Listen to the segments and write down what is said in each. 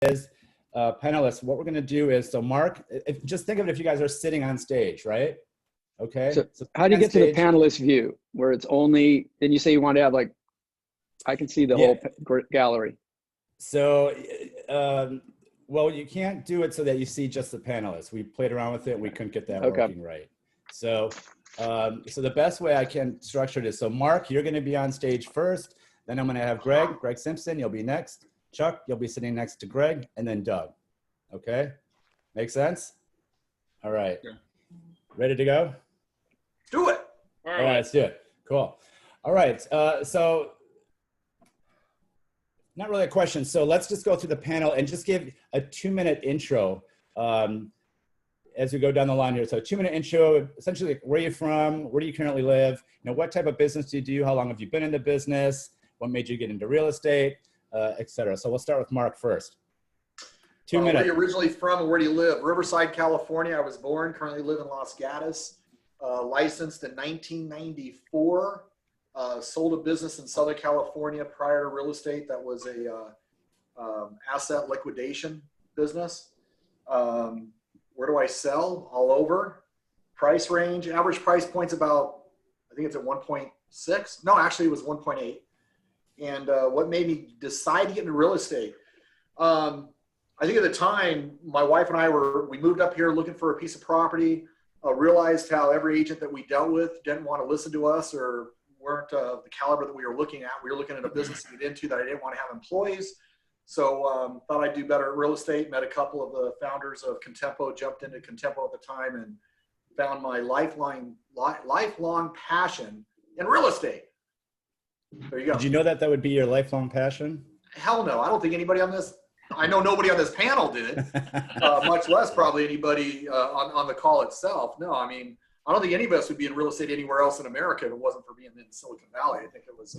is, panelists, what we're going to do is, so Mark, just think of it if you guys are sitting on stage, right? Okay. So how do you get to the panelist view where it's only, then you say you want to have like, I can see the whole gallery. So, well, you can't do it so that you see just the panelists. We played around with it. We couldn't get that working right. So, so the best way I can structure it is, so Mark, you're going to be on stage first. Then I'm going to have Greg Simpson, you'll be next. Chuck, you'll be sitting next to Greg, and then Doug. Okay? Make sense? All right. Yeah. Ready to go? Do it. All right, let's do it. Cool. All right. So not really a question. So let's just go through the panel and just give a 2-minute intro as we go down the line here. So a 2-minute intro, essentially like, where are you from? Where do you currently live? You know, what type of business do you do? How long have you been in the business? What made you get into real estate, et cetera. So we'll start with Mark first. 2 minutes. Where are you originally from and where do you live? Riverside, California. I was born, currently live in Los Gatos. Licensed in 1994. Sold a business in Southern California prior to real estate. That was a asset liquidation business. Where do I sell? All over. Price range, average price point's about, I think it's at 1.6. No, actually it was 1.8. And what made me decide to get into real estate? I think at the time, my wife and I we moved up here looking for a piece of property, realized how every agent that we dealt with didn't want to listen to us or weren't the caliber that we were looking at. We were looking at a business to get into that I didn't want to have employees. So thought I'd do better at real estate, met a couple of the founders of Contempo, jumped into Contempo at the time and found my lifelong passion in real estate. There you go. Did you know that would be your lifelong passion? Hell no. I don't think anybody on this, I know nobody on this panel did, much less probably anybody on the call itself. No, I mean, I don't think any of us would be in real estate anywhere else in America if it wasn't for being in Silicon Valley. I think it was,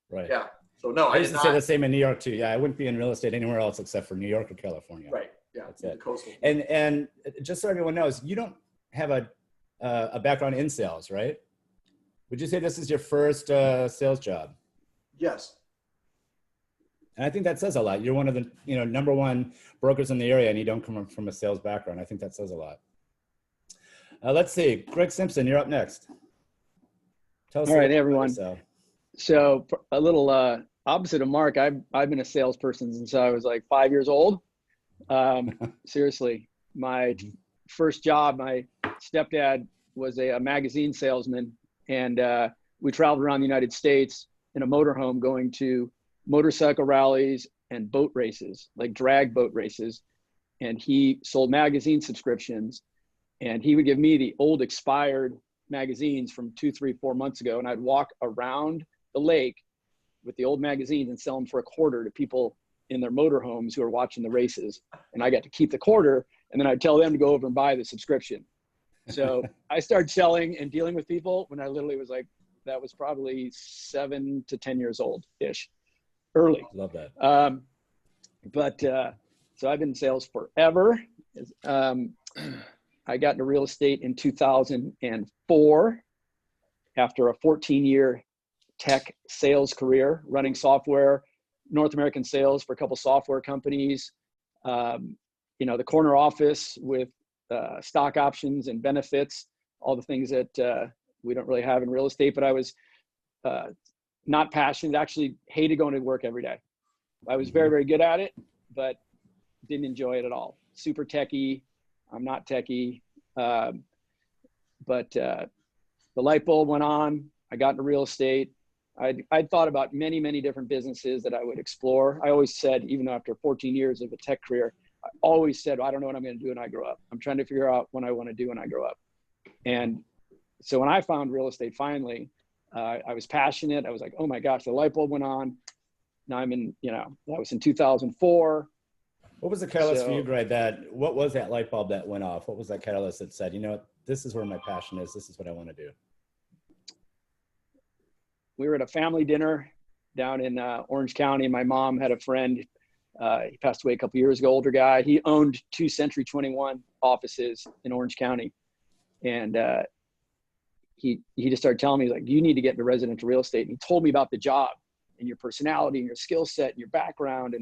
right. Yeah. So no, I used to say the same in New York too. Yeah, I wouldn't be in real estate anywhere else except for New York or California. Right. Yeah. That's it. Coastal. And just so everyone knows, you don't have a background in sales, right? Would you say this is your first sales job? Yes. And I think that says a lot. You're one of the #1 brokers in the area, and you don't come from a sales background. I think that says a lot. Let's see, Greg Simpson, you're up next. Tell us. All right, everyone. So a little opposite of Mark, I've been a salesperson since I was like 5 years old. Seriously, my first job, my stepdad was a magazine salesman, and we traveled around the United States in a motorhome going to motorcycle rallies and boat races, like drag boat races. And he sold magazine subscriptions, and he would give me the old expired magazines from 2, 3, 4 months ago. And I'd walk around the lake with the old magazines and sell them for $0.25 to people in their motorhomes who are watching the races. And I got to keep the $0.25, and then I'd tell them to go over and buy the subscription. So I started selling and dealing with people when I literally was like, that was probably 7 to 10 years old-ish, early. Love that. So I've been in sales forever. I got into real estate in 2004 after a 14-year tech sales career, running software, North American sales for a couple software companies, the corner office with stock options and benefits, all the things that we don't really have in real estate. But I was not passionate, actually hated going to work every day. I was very, very good at it, but didn't enjoy it at all. Super techie. I'm not techie. But the light bulb went on. I got into real estate. I'd thought about many, many different businesses that I would explore. I always said, even after 14 years of a tech career, I always said, I don't know what I'm going to do when I grow up. I'm trying to figure out what I want to do when I grow up. And so when I found real estate, finally, I was passionate. I was like, oh my gosh, the light bulb went on. Now I'm in, that was in 2004. What was the catalyst for you, Greg? What was that light bulb that went off? What was that catalyst that said, this is where my passion is. This is what I want to do. We were at a family dinner down in Orange County, and my mom had a friend. He passed away a couple years ago, older guy. He owned 2 Century 21 offices in Orange County. And he just started telling me, like, you need to get into residential real estate. And he told me about the job and your personality and your skill set and your background.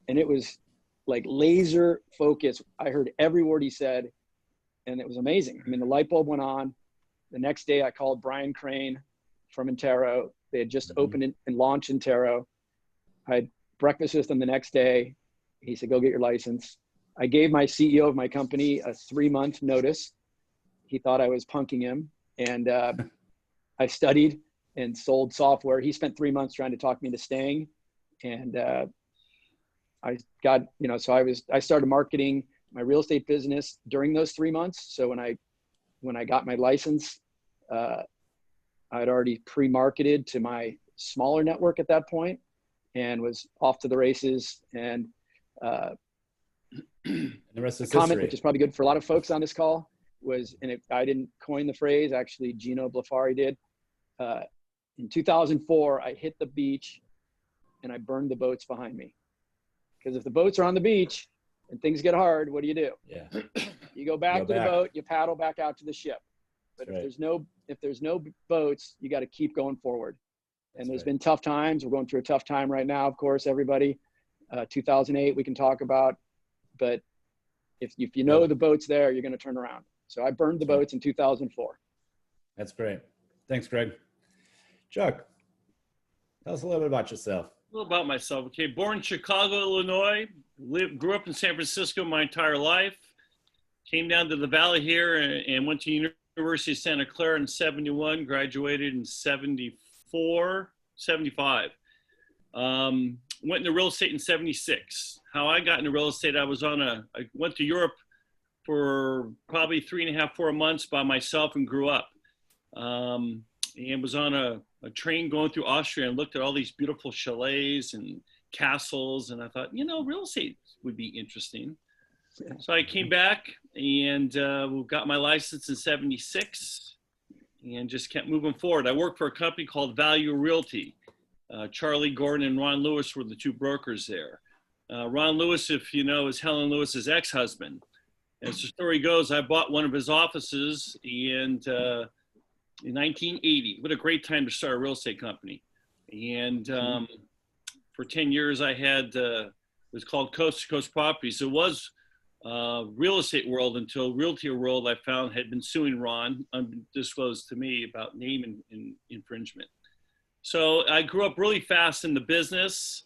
And it was like laser focus. I heard every word he said, and it was amazing. I mean, the light bulb went on. The next day I called Bryon Crane from Intero. They had just opened and launched Intero. I had breakfast with him the next day. He said, go get your license. I gave my CEO of my company a 3-month notice. He thought I was punking him. And I studied and sold software. He spent 3 months trying to talk me into staying. And I got, you know, so I started marketing my real estate business during those 3 months. So when I got my license, I'd already pre-marketed to my smaller network at that point and was off to the races. And the rest is comment, history. which is probably good for a lot of folks on this call, was, and I didn't coin the phrase, actually Gino Blafari did. In 2004, I hit the beach and I burned the boats behind me. Because if the boats are on the beach and things get hard, what do? Yeah. You go back to the boat, you paddle back out to the ship. But That's if there's no boats, you got to keep going forward. And there's been tough times. We're going through a tough time right now, of course, everybody. 2008, we can talk about. But if you know the boat's there, you're going to turn around. So I burned the boats in 2004. That's great. Thanks, Greg. Chuck, tell us a little bit about yourself. A little about myself. Okay, born in Chicago, Illinois. Grew up in San Francisco my entire life. Came down to the Valley here and went to University of Santa Clara in 71. Graduated in 74, 75. Went into real estate in 76. How I got into real estate, I went to Europe for probably 3.5, 4 months by myself and grew up. And was on a train going through Austria and looked at all these beautiful chalets and castles. And I thought, real estate would be interesting. So I came back and got my license in 76 and just kept moving forward. I worked for a company called Value Realty. Charlie Gordon and Ron Lewis were the two brokers there. Ron Lewis, if you know, is Helen Lewis's ex-husband. As the story goes, I bought one of his offices and in 1980. What a great time to start a real estate company. And for 10 years, I had, it was called Coast to Coast Properties. It was real estate world until Realty World, I found, had been suing Ron, undisclosed to me, about name infringement. So I grew up really fast in the business.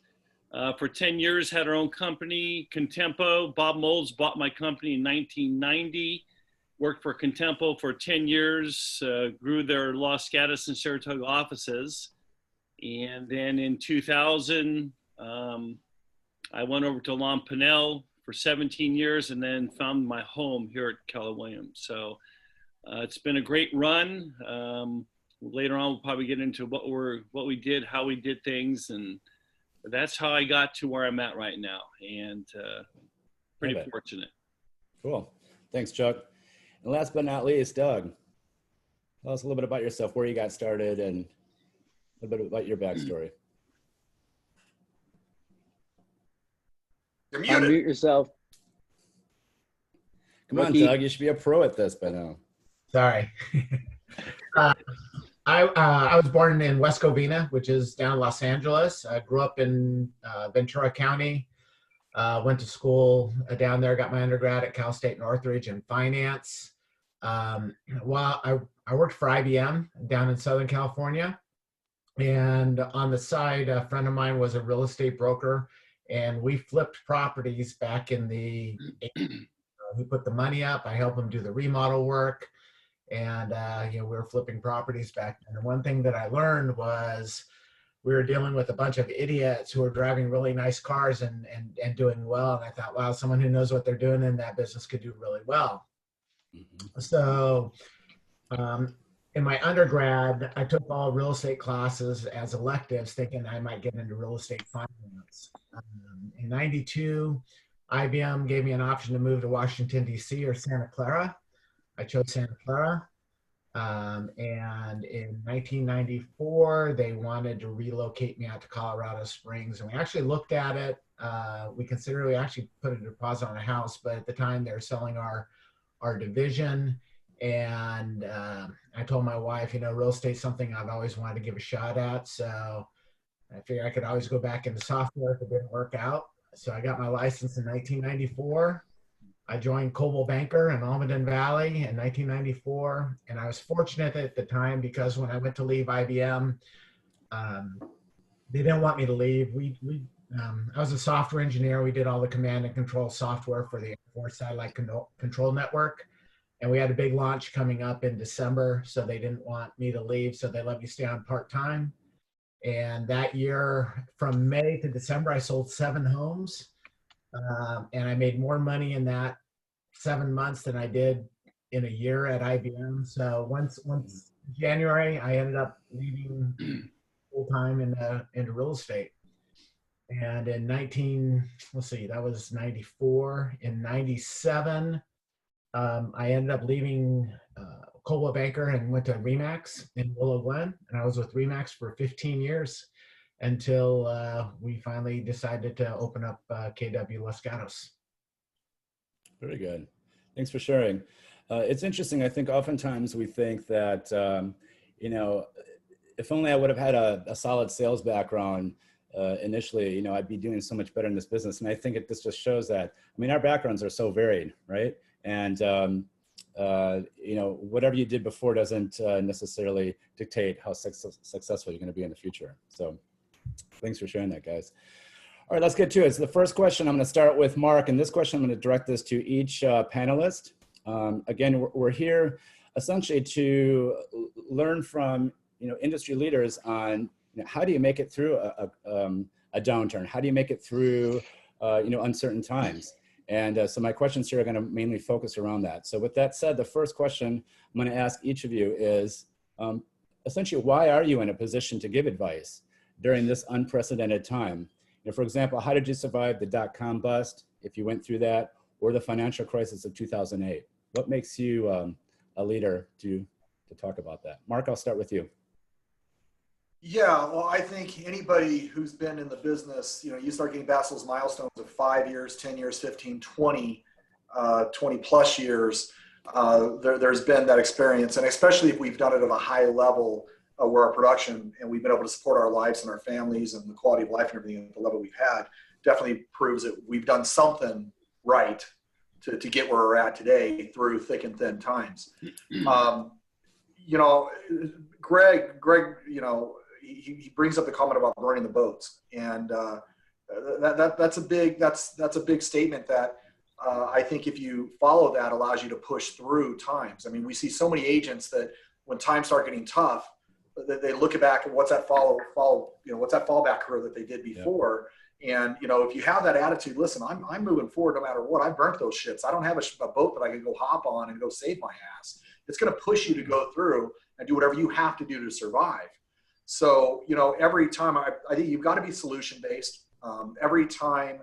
For 10 years, had our own company, Contempo. Bob Molds bought my company in 1990. Worked for Contempo for 10 years, grew their Los Gatos and Saratoga offices. And then in 2000, I went over to Lon Panel for 17 years and then found my home here at Keller Williams. So it's been a great run. Later on, we'll probably get into what we did, how we did things, and that's how I got to where I'm at right now. And pretty fortunate. Cool. Thanks, Chuck. And last but not least, Doug, tell us a little bit about yourself, where you got started, and a little bit about your backstory. You're muted. Unmute yourself. Come on, Doug, you should be a pro at this by now. Sorry. I was born in West Covina, which is down in Los Angeles. I grew up in Ventura County. Went to school down there, got my undergrad at Cal State Northridge in finance. Well, I worked for IBM down in Southern California. And on the side, a friend of mine was a real estate broker, and we flipped properties back in the 80s. We put the money up. I helped him do the remodel work. And, we were flipping properties back then. And one thing that I learned was we were dealing with a bunch of idiots who were driving really nice cars and doing well. And I thought, wow, someone who knows what they're doing in that business could do really well. Mm-hmm. So in my undergrad, I took all real estate classes as electives, thinking I might get into real estate finance. In 92, IBM gave me an option to move to Washington, D.C. or Santa Clara. I chose Santa Clara. And in 1994, they wanted to relocate me out to Colorado Springs. And we actually looked at it. We actually put a deposit on a house, but at the time they were selling our division. And I told my wife, real estate's something I've always wanted to give a shot at. So I figured I could always go back into software if it didn't work out. So I got my license in 1994. I joined Coldwell Banker in Almaden Valley in 1994. And I was fortunate at the time because when I went to leave IBM, they didn't want me to leave. I was a software engineer. We did all the command and control software for the Air Force Satellite Control Network. And we had a big launch coming up in December, so they didn't want me to leave, so they let me stay on part-time. And that year, from May to December, I sold 7 homes. And I made more money in that 7 months than I did in a year at IBM. So once January, I ended up leaving full-time into real estate. And in that was 94. In 97, I ended up leaving Coldwell Banker and went to Remax in Willow Glen. And I was with Remax for 15 years until we finally decided to open up KW Los Gatos. Very good. Thanks for sharing. It's interesting. I think oftentimes we think that, if only I would have had a solid sales background initially, I'd be doing so much better in this business. And I think this just shows that, our backgrounds are so varied, right? And, whatever you did before doesn't necessarily dictate how successful you're going to be in the future. So thanks for sharing that, guys. All right, let's get to it. So the first question, I'm going to start with Mark, and this question, I'm going to direct this to each panelist. Again, we're here essentially to learn from, industry leaders on, how do you make it through a downturn? How do you make it through, uncertain times? And so my questions here are going to mainly focus around that. So with that said, the first question I'm going to ask each of you is, essentially, why are you in a position to give advice during this unprecedented time? For example, how did you survive the dot-com bust, if you went through that, or the financial crisis of 2008? What makes you a leader to talk about that? Mark, I'll start with you. Yeah, well, I think anybody who's been in the business, you start getting past those milestones of 5 years, 10 years, 15, 20, 20 plus years, there's been that experience. And especially if we've done it at a high level where our production and we've been able to support our lives and our families and the quality of life and everything at the level we've had, definitely proves that we've done something right to get where we're at today through thick and thin times. Greg, he brings up the comment about burning the boats, and that's a big statement that I think if you follow that allows you to push through times. We see so many agents that when times start getting tough, they look back at what's that fallback curve that they did before. Yeah. And if you have that attitude, listen, I'm moving forward no matter what. I burnt those ships. I don't have a boat that I can go hop on and go save my ass. It's going to push you to go through and do whatever you have to do to survive. So, every time I think you've got to be solution-based. Every time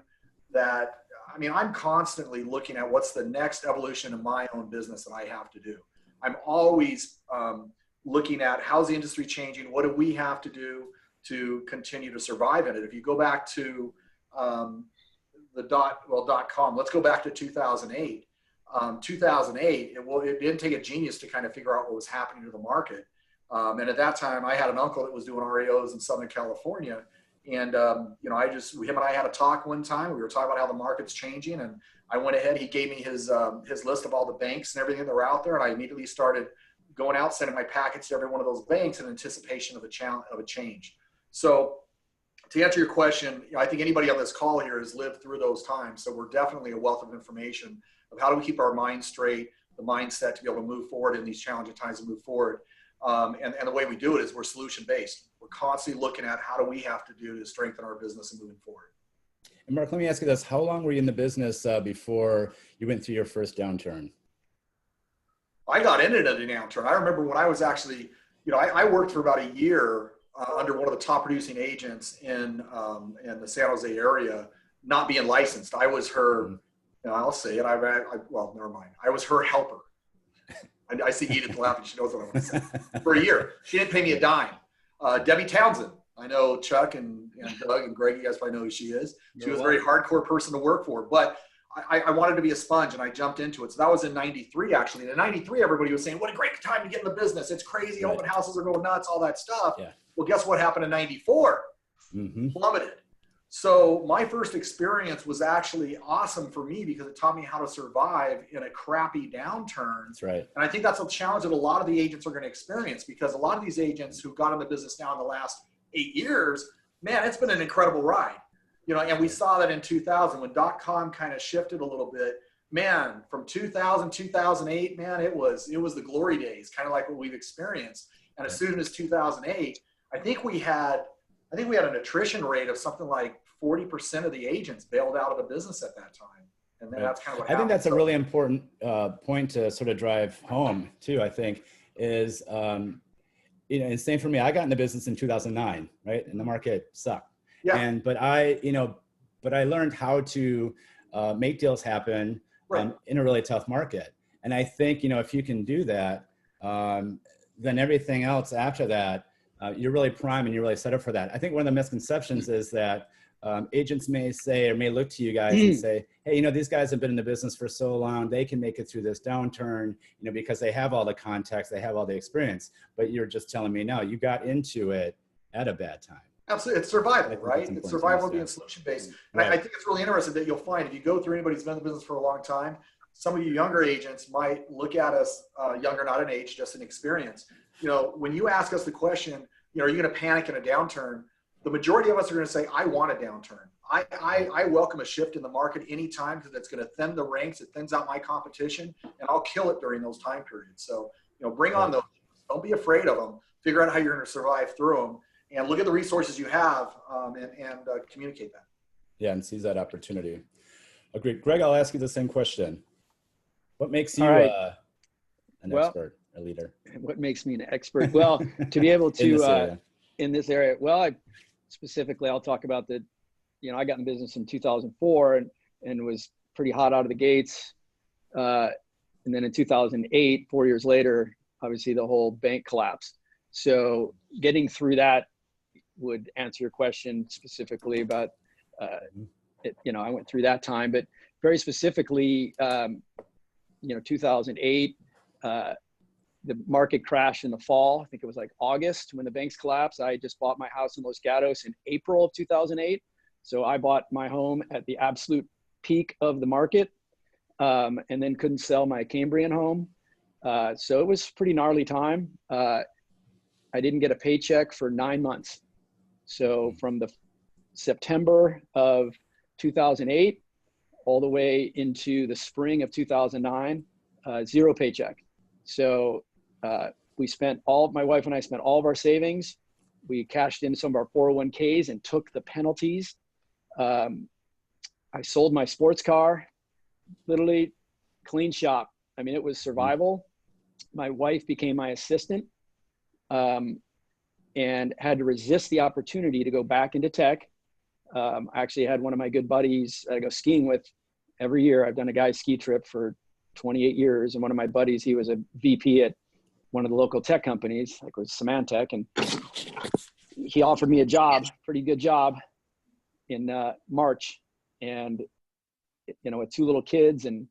that, I'm constantly looking at what's the next evolution in my own business that I have to do. I'm always looking at how's the industry changing? What do we have to do to continue to survive in it? If you go back to .com, let's go back to 2008. 2008, it didn't take a genius to kind of figure out what was happening to the market. And at that time, I had an uncle that was doing REOs in Southern California. And, him and I had a talk one time. We were talking about how the market's changing. And I went ahead, he gave me his list of all the banks and everything that were out there. And I immediately started going out, sending my packets to every one of those banks in anticipation of a change. So to answer your question, I think anybody on this call here has lived through those times. So we're definitely a wealth of information of how do we keep our mind straight, the mindset to be able to move forward in these challenging times and move forward. And the way we do it is we're solution-based. We're constantly looking at how do we have to do to strengthen our business and moving forward. And Mark, let me ask you this. How long were you in the business before you went through your first downturn? I got into the downturn. I remember when I was actually, I worked for about a year under one of the top producing agents in the San Jose area, not being licensed. I was her, I'll say it. Well, never mind. I was her helper. I see Edith laughing. She knows what I want to say. For a year. She didn't pay me a dime. Debbie Townsend. I know Chuck and Doug and Greg, you guys probably know who she is. She was a very hardcore person to work for. But I wanted to be a sponge, and I jumped into it. So that was in 93, actually. And in 93, everybody was saying, what a great time to get in the business. It's crazy. Right. Open houses are going nuts, all that stuff. Yeah. Well, guess what happened in 94? Mm-hmm. Plummeted. So my first experience was actually awesome for me because it taught me how to survive in a crappy downturn. That's right. And I think that's a challenge that a lot of the agents are going to experience, because a lot of these agents who got in the business now in the last 8 years, man, it's been an incredible ride. You know, and we saw that in 2000 when .com kind of shifted a little bit. Man, from 2000, 2008, man, it was the glory days, kind of like what we've experienced. And as soon as 2008, I think we had an attrition rate of something like 40% of the agents bailed out of the business at that time. And then that's kind of what happened. I think that's a really important point to sort of drive home too, I think, is, you know, and same for me. I got in the business in 2009, right? And the market sucked. Yeah. But I learned how to make deals happen in a really tough market. And I think, you know, if you can do that, then everything else after that, you're really prime and you're really set up for that. I think one of the misconceptions is that agents may say, or may look to you guys and say, hey, you know, these guys have been in the business for so long, they can make it through this downturn, you know, because they have all the context, they have all the experience. But you're just telling me, no, you got into it at a bad time. Absolutely. It's survival, right? It's survival being solution-based. And I think it's really interesting that you'll find if you go through anybody who's been in the business for a long time, some of you younger agents might look at us, younger, not in age, just in experience. You know, when you ask us the question, you know, are you going to panic in a downturn? The majority of us are going to say, I want a downturn. I welcome a shift in the market anytime because it's going to thin the ranks. It thins out my competition, and I'll kill it during those time periods. So, you know, bring on those. Don't be afraid of them. Figure out how you're going to survive through them, and look at the resources you have and communicate that. Yeah, and seize that opportunity. Agreed. Greg, I'll ask you the same question. What makes you an expert, a leader? What makes me an expert? Well, to be able to, in this area, well, I'll talk about the, you know, I got in business in 2004 and was pretty hot out of the gates. And then in 2008, 4 years later, obviously the whole bank collapsed. So getting through that would answer your question specifically about, you know, I went through that time, but very specifically, you know, 2008, the market crashed in the fall. I think it was like August when the banks collapsed. I just bought my house in Los Gatos in April of 2008. So I bought my home at the absolute peak of the market, and then couldn't sell my Cambrian home. So it was pretty gnarly time. I didn't get a paycheck for 9 months. So from the September of 2008 all the way into the spring of 2009, zero paycheck. So my wife and I spent all of our savings. We cashed in some of our 401ks and took the penalties. I sold my sports car, literally clean shop. I mean, it was survival. My wife became my assistant, and had to resist the opportunity to go back into tech. I actually had one of my good buddies I go skiing with every year. I've done a guy's ski trip for 28 years. And one of my buddies, he was a VP at one of the local tech companies, like was Symantec. And he offered me a job, pretty good job in March. And, you know, with 2 little kids, and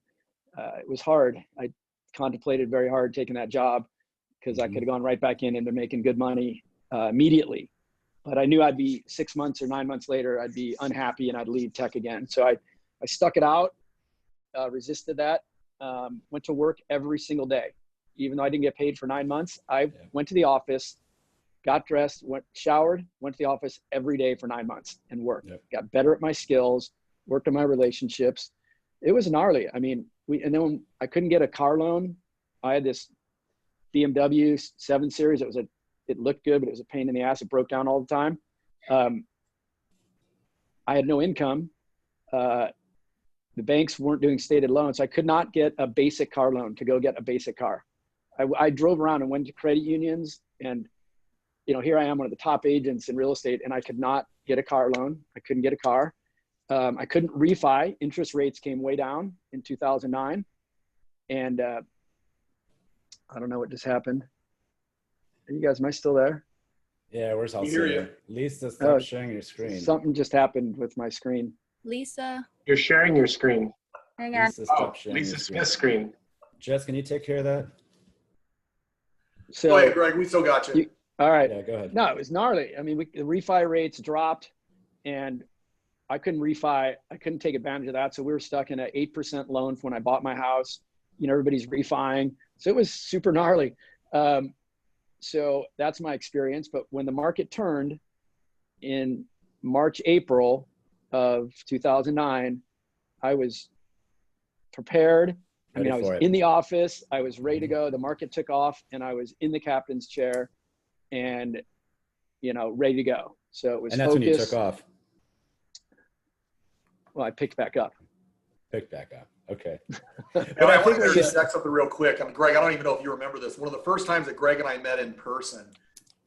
it was hard. I contemplated very hard taking that job because I could have gone right back into making good money immediately. But I knew I'd be 6 months or 9 months later, I'd be unhappy and I'd leave tech again. So I stuck it out, resisted that, went to work every single day. Even though I didn't get paid for 9 months, I went to the office, got dressed, showered, went to the office every day for 9 months and worked. Got better at my skills, worked on my relationships. It was gnarly. I mean, and then when I couldn't get a car loan, I had this BMW 7 Series. It looked good, but it was a pain in the ass. It broke down all the time. I had no income. The banks weren't doing stated loans. So I could not get a basic car loan to go get a basic car. I drove around and went to credit unions, and, you know, here I am, one of the top agents in real estate, and I could not get a car loan. I couldn't get a car. I couldn't refi. Interest rates came way down in 2009. And I don't know what just happened. Are you guys, am I still there? Yeah, where's all hear you. Lisa, stop sharing your screen. Something just happened with my screen. Lisa. You're sharing your screen. Hang on. Lisa Smith's screen. Jess, can you take care of that? So, go ahead, Greg. We still got you. All right. Yeah, go ahead. No, it was gnarly. I mean, the refi rates dropped, and I couldn't refi. I couldn't take advantage of that. So we were stuck in an 8% loan when I bought my house. You know, everybody's refining. So it was super gnarly. So that's my experience. But when the market turned in March, April of 2009, I was prepared. I mean, I was in the office. I was ready to go. The market took off and I was in the captain's chair and, you know, ready to go. So it was And that's focused. when you took off. Well, I picked back up. Picked back up. Okay. But I want to intersect something real quick. I mean, Greg, I don't even know if you remember this. One of the first times that Greg and I met in person,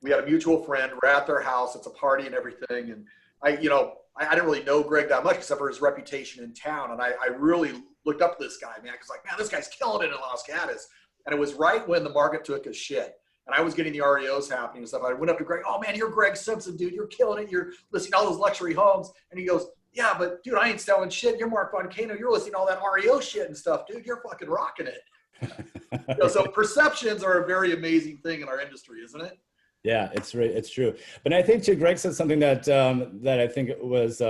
we had a mutual friend. We're at their house. It's a party and everything. And I didn't really know Greg that much except for his reputation in town. And I really looked up to this guy, man. I was like, man, this guy's killing it in Los Gatos. And it was right when the market took a shit. And I was getting the REOs happening and stuff. I went up to Greg, oh man, you're Greg Simpson, dude. You're killing it. You're listing all those luxury homes. And he goes, yeah, but dude, I ain't selling shit. You're Mark Von Kaenel. You're listing all that REO shit and stuff, dude. You're fucking rocking it. So perceptions are a very amazing thing in our industry, isn't it? Yeah, it's true. But I think too, Greg said something that that I think was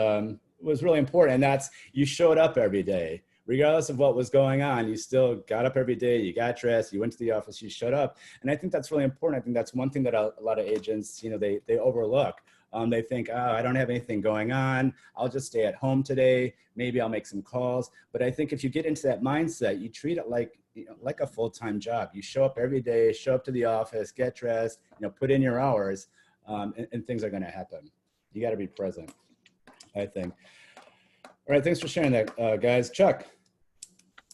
really important, and that's you showed up every day. Regardless of what was going on, you still got up every day, you got dressed, you went to the office, you showed up. And I think that's really important. I think that's one thing that a lot of agents, you know, they overlook. They think, oh, I don't have anything going on. I'll just stay at home today. Maybe I'll make some calls. But I think if you get into that mindset, you treat it like, you know, like a full-time job. You show up every day, show up to the office, get dressed, you know, put in your hours, and things are going to happen. You got to be present, I think. All right. Thanks for sharing that, guys. Chuck,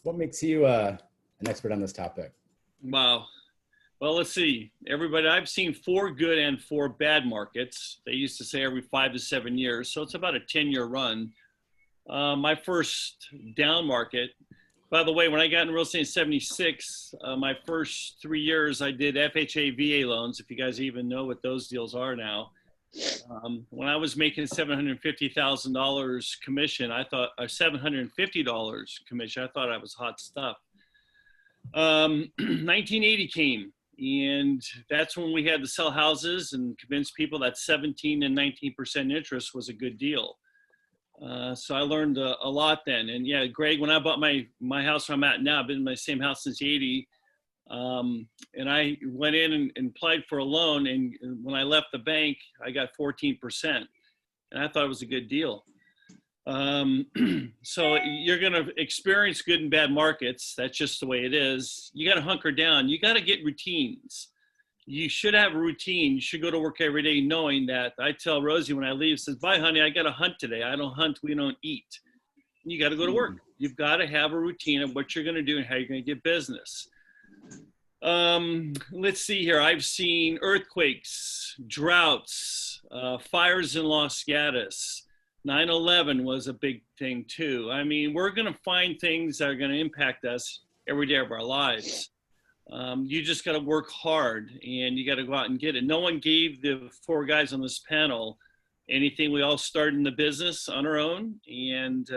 what makes you an expert on this topic? Wow. Well, let's see. Everybody, I've seen 4 good and 4 bad markets. They used to say every 5 to 7 years. So it's about a 10-year run. My first down market, by the way, when I got in real estate in 76, my first 3 years, I did FHA VA loans, if you guys even know what those deals are now. When I was making $750,000 commission, I thought, $750 commission, I thought I was hot stuff. 1980 came, and that's when we had to sell houses and convince people that 17 and 19% interest was a good deal. So I learned a lot then. And yeah, Greg, when I bought my house where I'm at now, I've been in my same house since 80. And I went in and applied for a loan. And when I left the bank, I got 14%. And I thought it was a good deal. So you're going to experience good and bad markets. That's just the way it is. You got to hunker down. You got to get routines. You should have a routine. You should go to work every day knowing that. I tell Rosie when I leave, says, bye, honey, I got to hunt today. I don't hunt. We don't eat. You got to go to work. You've got to have a routine of what you're going to do and how you're going to get business. Let's see here. I've seen earthquakes, droughts, fires in Los Gatos. 9/11 was a big thing too. I mean, we're going to find things that are going to impact us every day of our lives. You just got to work hard and you got to go out and get it. No one gave the 4 guys on this panel anything. We all started in the business on our own and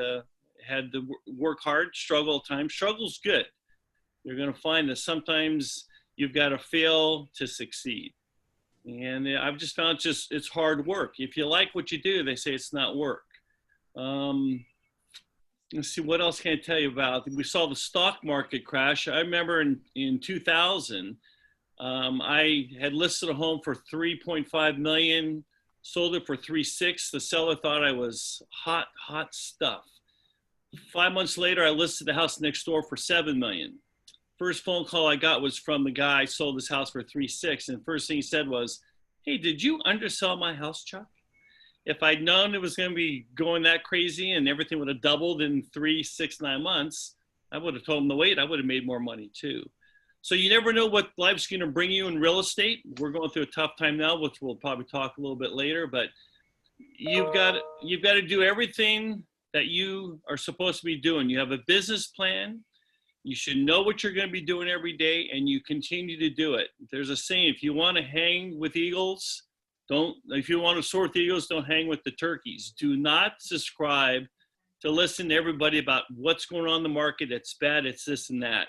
had to work hard, struggle at times. Struggle's good. You're going to find that sometimes you've got to fail to succeed. And I've just found it's hard work. If you like what you do, they say it's not work. Let's see, what else can I tell you about? We saw the stock market crash. I remember in 2000, I had listed a home for $3.5 million, sold it for $3.6 million. The seller thought I was hot stuff. 5 months later, I listed the house next door for $7 million. First phone call I got was from the guy who sold his house for $3.6 million. And the first thing he said was, hey, did you undersell my house, Chuck? If I'd known it was going to be going that crazy and everything would have doubled in 3, 6, 9 months, I would have told him to wait. I would have made more money too. So you never know what life's going to bring you in real estate. We're going through a tough time now, which we'll probably talk a little bit later, but you've got to do everything that you are supposed to be doing. You have a business plan. You should know what you're going to be doing every day, and you continue to do it. There's a saying, if you want to hang with eagles, if you want to soar with eagles, don't hang with the turkeys. Do not subscribe to listen to everybody about what's going on in the market. It's bad, it's this and that.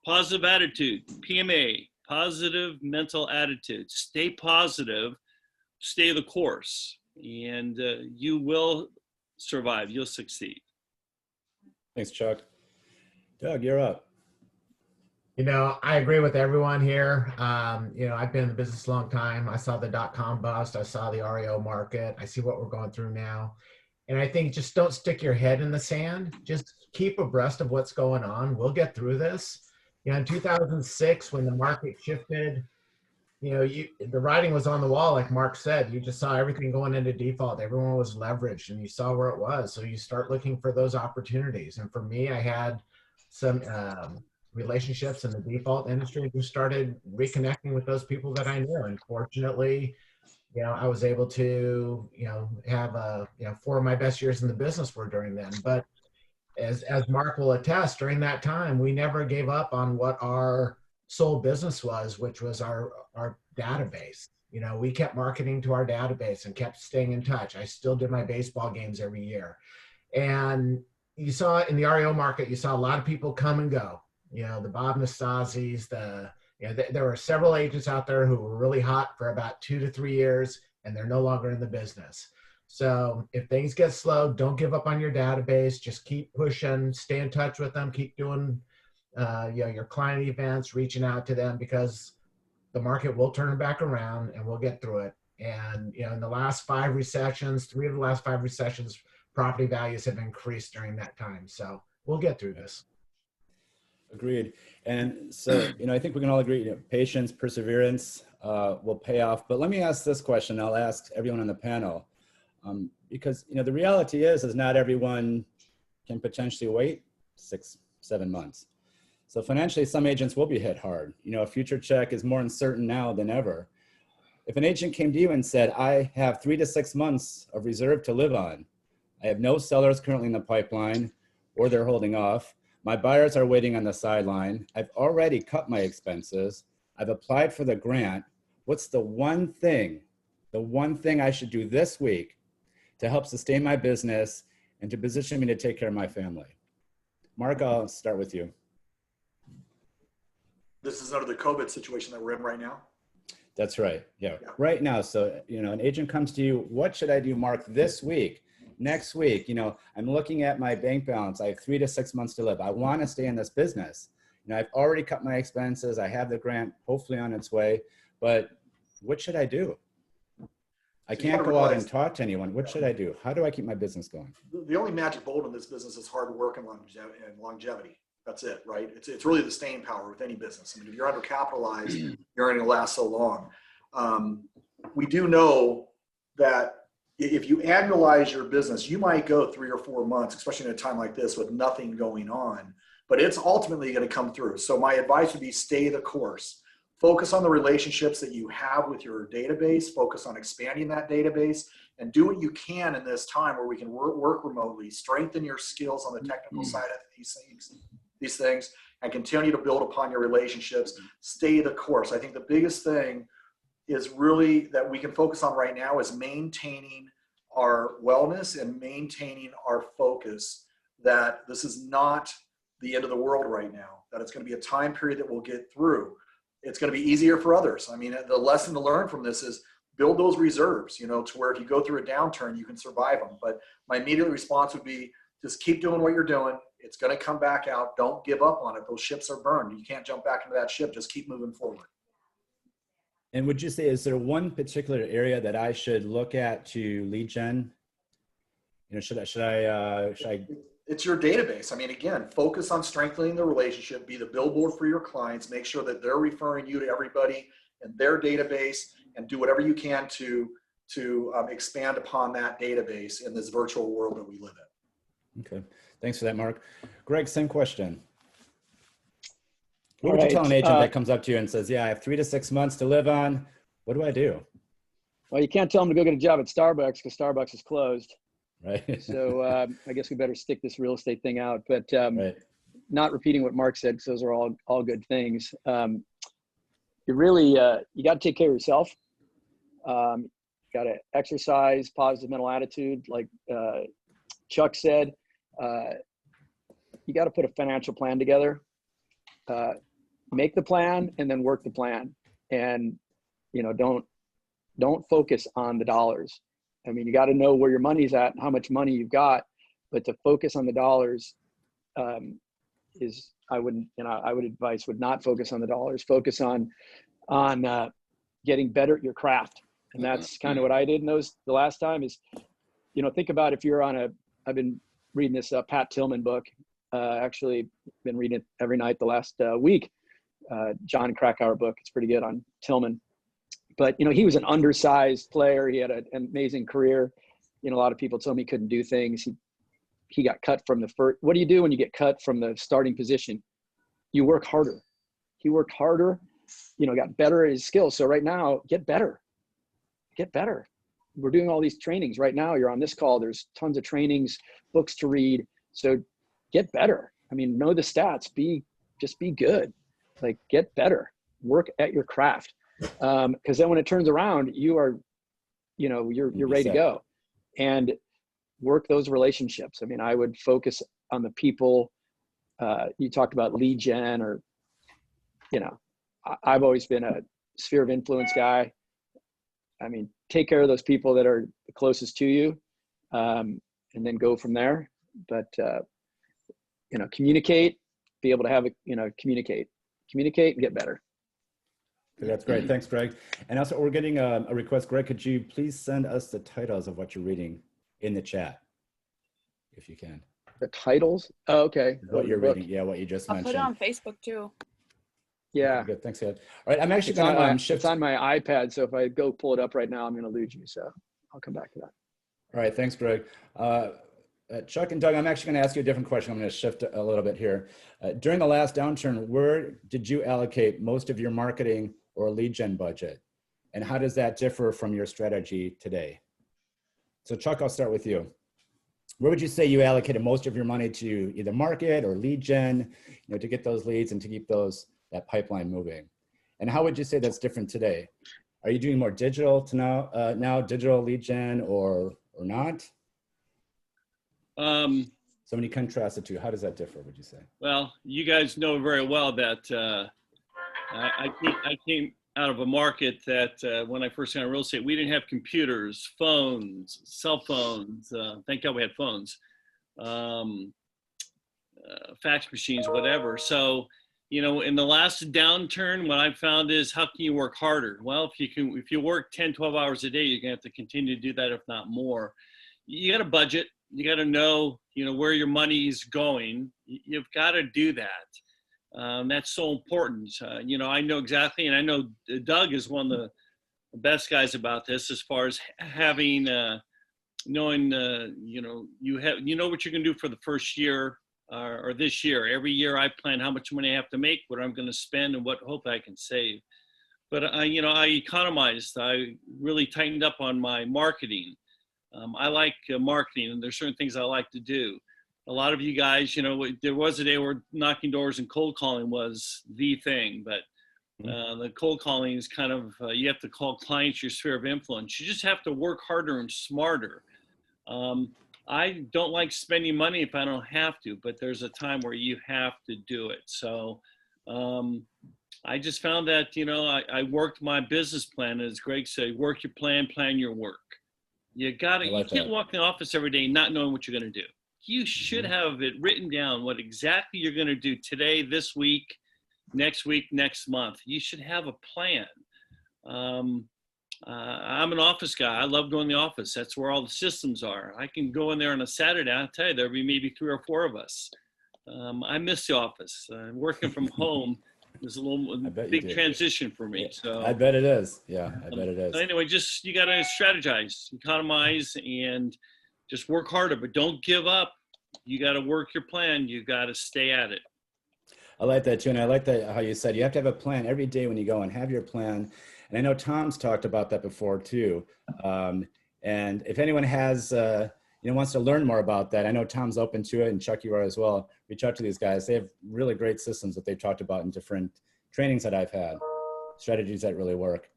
Positive attitude, PMA, positive mental attitude. Stay positive, stay the course, and you will survive. You'll succeed. Thanks, Chuck. Doug, you're up. I agree with everyone here. I've been in the business a long time. I saw the .com bust. I saw the REO market. I see what we're going through now. And I think just don't stick your head in the sand. Just keep abreast of what's going on. We'll get through this. In 2006, when the market shifted, the writing was on the wall, like Mark said. You just saw everything going into default. Everyone was leveraged, and you saw where it was. So you start looking for those opportunities. And for me, I had some relationships in the default industry who started reconnecting with those people that I knew. And fortunately, I was able to, have 4 of my best years in the business were during then. But as Mark will attest, during that time, we never gave up on what our sole business was, which was our database. We kept marketing to our database and kept staying in touch. I still did my baseball games every year. And you saw in the REO market, you saw a lot of people come and go. The Bob Nastasi's, there were several agents out there who were really hot for about 2 to 3 years, and they're no longer in the business. So if things get slow, don't give up on your database. Just keep pushing, stay in touch with them, keep doing your client events, reaching out to them, because the market will turn back around and we'll get through it. And in the last 5 recessions, 3 of the last 5 recessions, property values have increased during that time. So we'll get through this. Agreed. And so, I think we can all agree, patience, perseverance will pay off. But let me ask this question. I'll ask everyone on the panel, because, the reality is not everyone can potentially wait 6, 7 months. So financially, some agents will be hit hard. A future check is more uncertain now than ever. If an agent came to you and said, I have 3 to 6 months of reserve to live on, I have no sellers currently in the pipeline, or they're holding off. My buyers are waiting on the sideline. I've already cut my expenses. I've applied for the grant. What's the one thing I should do this week to help sustain my business and to position me to take care of my family? Mark, I'll start with you. This is under the COVID situation that we're in right now. That's right. Yeah. Right now. So, an agent comes to you, what should I do, Mark, this week? Next week, I'm looking at my bank balance. I have 3 to 6 months to live. I want to stay in this business. I've already cut my expenses. I have the grant hopefully on its way, but what should I do? I can't go out and talk to anyone. What should I do? How do I keep my business going? The only magic bullet in this business is hard work and longevity. That's it, right? It's really the staying power with any business. If you're undercapitalized, you're going to last so long. We do know that if you annualize your business, you might go 3 or 4 months, especially in a time like this with nothing going on, but it's ultimately going to come through. So my advice would be stay the course. Focus on the relationships that you have with your database, focus on expanding that database, and do what you can in this time where we can work remotely, strengthen your skills on the technical side of these things, and continue to build upon your relationships. Stay the course. I think the biggest thing is really that we can focus on right now is maintaining our wellness and maintaining our focus, that this is not the end of the world right now, that it's going to be a time period that we'll get through. It's going to be easier for others. The lesson to learn from this is build those reserves, to where if you go through a downturn, you can survive them. But my immediate response would be just keep doing what you're doing. It's going to come back out. Don't give up on it. Those ships are burned. You can't jump back into that ship. Just keep moving forward. And would you say, is there one particular area that I should look at to lead gen? Should I? It's your database. Again, focus on strengthening the relationship, be the billboard for your clients, make sure that they're referring you to everybody in their database, and do whatever you can to expand upon that database in this virtual world that we live in. Okay. Thanks for that, Mark. Greg, same question. What would you tell an agent that comes up to you and says, yeah, I have 3 to 6 months to live on. What do I do? Well, you can't tell them to go get a job at Starbucks because Starbucks is closed. Right. So I guess we better stick this real estate thing out. But right. Not repeating what Mark said, because those are all good things. You really, you got to take care of yourself. Got to exercise positive mental attitude. Like Chuck said, you got to put a financial plan together. Make the plan and then work the plan. And, don't focus on the dollars. I mean, you got to know where your money's at and how much money you've got, but to focus on the dollars is, I would advise would not focus on the dollars, focus on getting better at your craft. And that's kind of what I did in the last time is, think about if you're I've been reading this Pat Tillman book, actually been reading it every night the last week, John Krakauer book. It's pretty good on Tillman. But, he was an undersized player. He had an amazing career. A lot of people told me he couldn't do things. He got cut from the first. What do you do when you get cut from the starting position? You work harder. He worked harder, got better at his skills. So right now, get better. Get better. We're doing all these trainings right now. You're on this call. There's tons of trainings, books to read. So get better. I mean, know the stats. Just be good. Like, get better. Work at your craft. Because then when it turns around, you are, you're ready to go. And work those relationships. I mean, I would focus on the people. You talked about lead gen, or, I've always been a sphere of influence guy. I mean, take care of those people that are the closest to you, and then go from there. But, communicate, be able to have communicate and get better. That's great. Thanks, Greg. And also, we're getting a request. Greg, could you please send us the titles of what you're reading in the chat, if you can? The titles? Oh, okay. What you're reading. Yeah, what you just I'll mentioned. put it on Facebook too. Yeah. Good. Thanks, Ed. All right. I'm actually It's going to shift. It's on my iPad. So if I go pull it up right now, I'm going to lose you. So I'll come back to that. All right. Thanks, Greg. Chuck and Doug, I'm actually going to ask you a different question. I'm going to shift a little bit here. During the last downturn, where did you allocate most of your marketing or lead gen budget? And how does that differ from your strategy today? So Chuck, I'll start with you. Where would you say you allocated most of your money to either market or lead gen, to get those leads and to keep that pipeline moving? And how would you say that's different today? Are you doing more digital to now digital lead gen or not? So when you contrast the two, how does that differ, would you say? Well, you guys know very well that I came out of a market that when I first got into real estate, we didn't have computers, phones, cell phones. Thank God we had phones, fax machines, whatever. So, in the last downturn, what I've found is, how can you work harder? Well, if you work 10, 12 hours a day, you're gonna have to continue to do that, if not more. You got to budget. You got to know, where your money is going. You've got to do that. That's so important. I know exactly, and I know Doug is one of the best guys about this, as far as having, knowing, you know what you're going to do for the first year or this year. Every year I plan how much money I have to make, what I'm going to spend, and what hope I can save. But I economized. I really tightened up on my marketing. I like marketing, and there's certain things I like to do. A lot of you guys, there was a day where knocking doors and cold calling was the thing, but the cold calling is kind of, you have to call clients your sphere of influence. You just have to work harder and smarter. I don't like spending money if I don't have to, but there's a time where you have to do it. So I just found that, I worked my business plan, as Greg said, work your plan, plan your work. You can't walk in the office every day not knowing what you're going to do. You should have it written down, what exactly you're going to do today, this week, next month. You should have a plan. I'm an office guy. I love going to the office. That's where all the systems are. I can go in there on a Saturday. I'll tell you, there'll be maybe 3 or 4 of us. I miss the office. Working from home is a little big transition for me. So I bet it is. Yeah, I bet it is. Anyway, you got to strategize, economize, and just work harder, but don't give up. You got to work your plan. You got to stay at it. I like that too. And I like that how you said you have to have a plan every day when you go and have your plan. And I know Tom's talked about that before too. And if anyone has, wants to learn more about that, I know Tom's open to it, and Chuck, you are as well. Reach out to these guys. They have really great systems that they've talked about in different trainings that I've had, strategies that really work.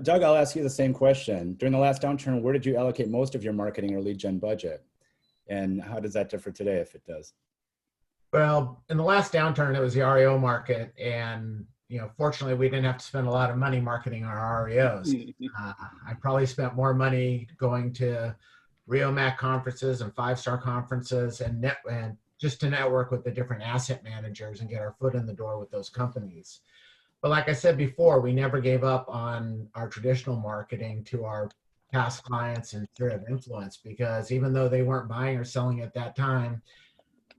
Doug, I'll ask you the same question. During the last downturn, where did you allocate most of your marketing or lead gen budget? And how does that differ today, if it does? Well, in the last downturn, it was the REO market. And, fortunately we didn't have to spend a lot of money marketing our REOs. I probably spent more money going to Rio Mac conferences and 5-star conferences and just to network with the different asset managers and get our foot in the door with those companies. But like I said before, we never gave up on our traditional marketing to our past clients and sphere of influence, because even though they weren't buying or selling at that time,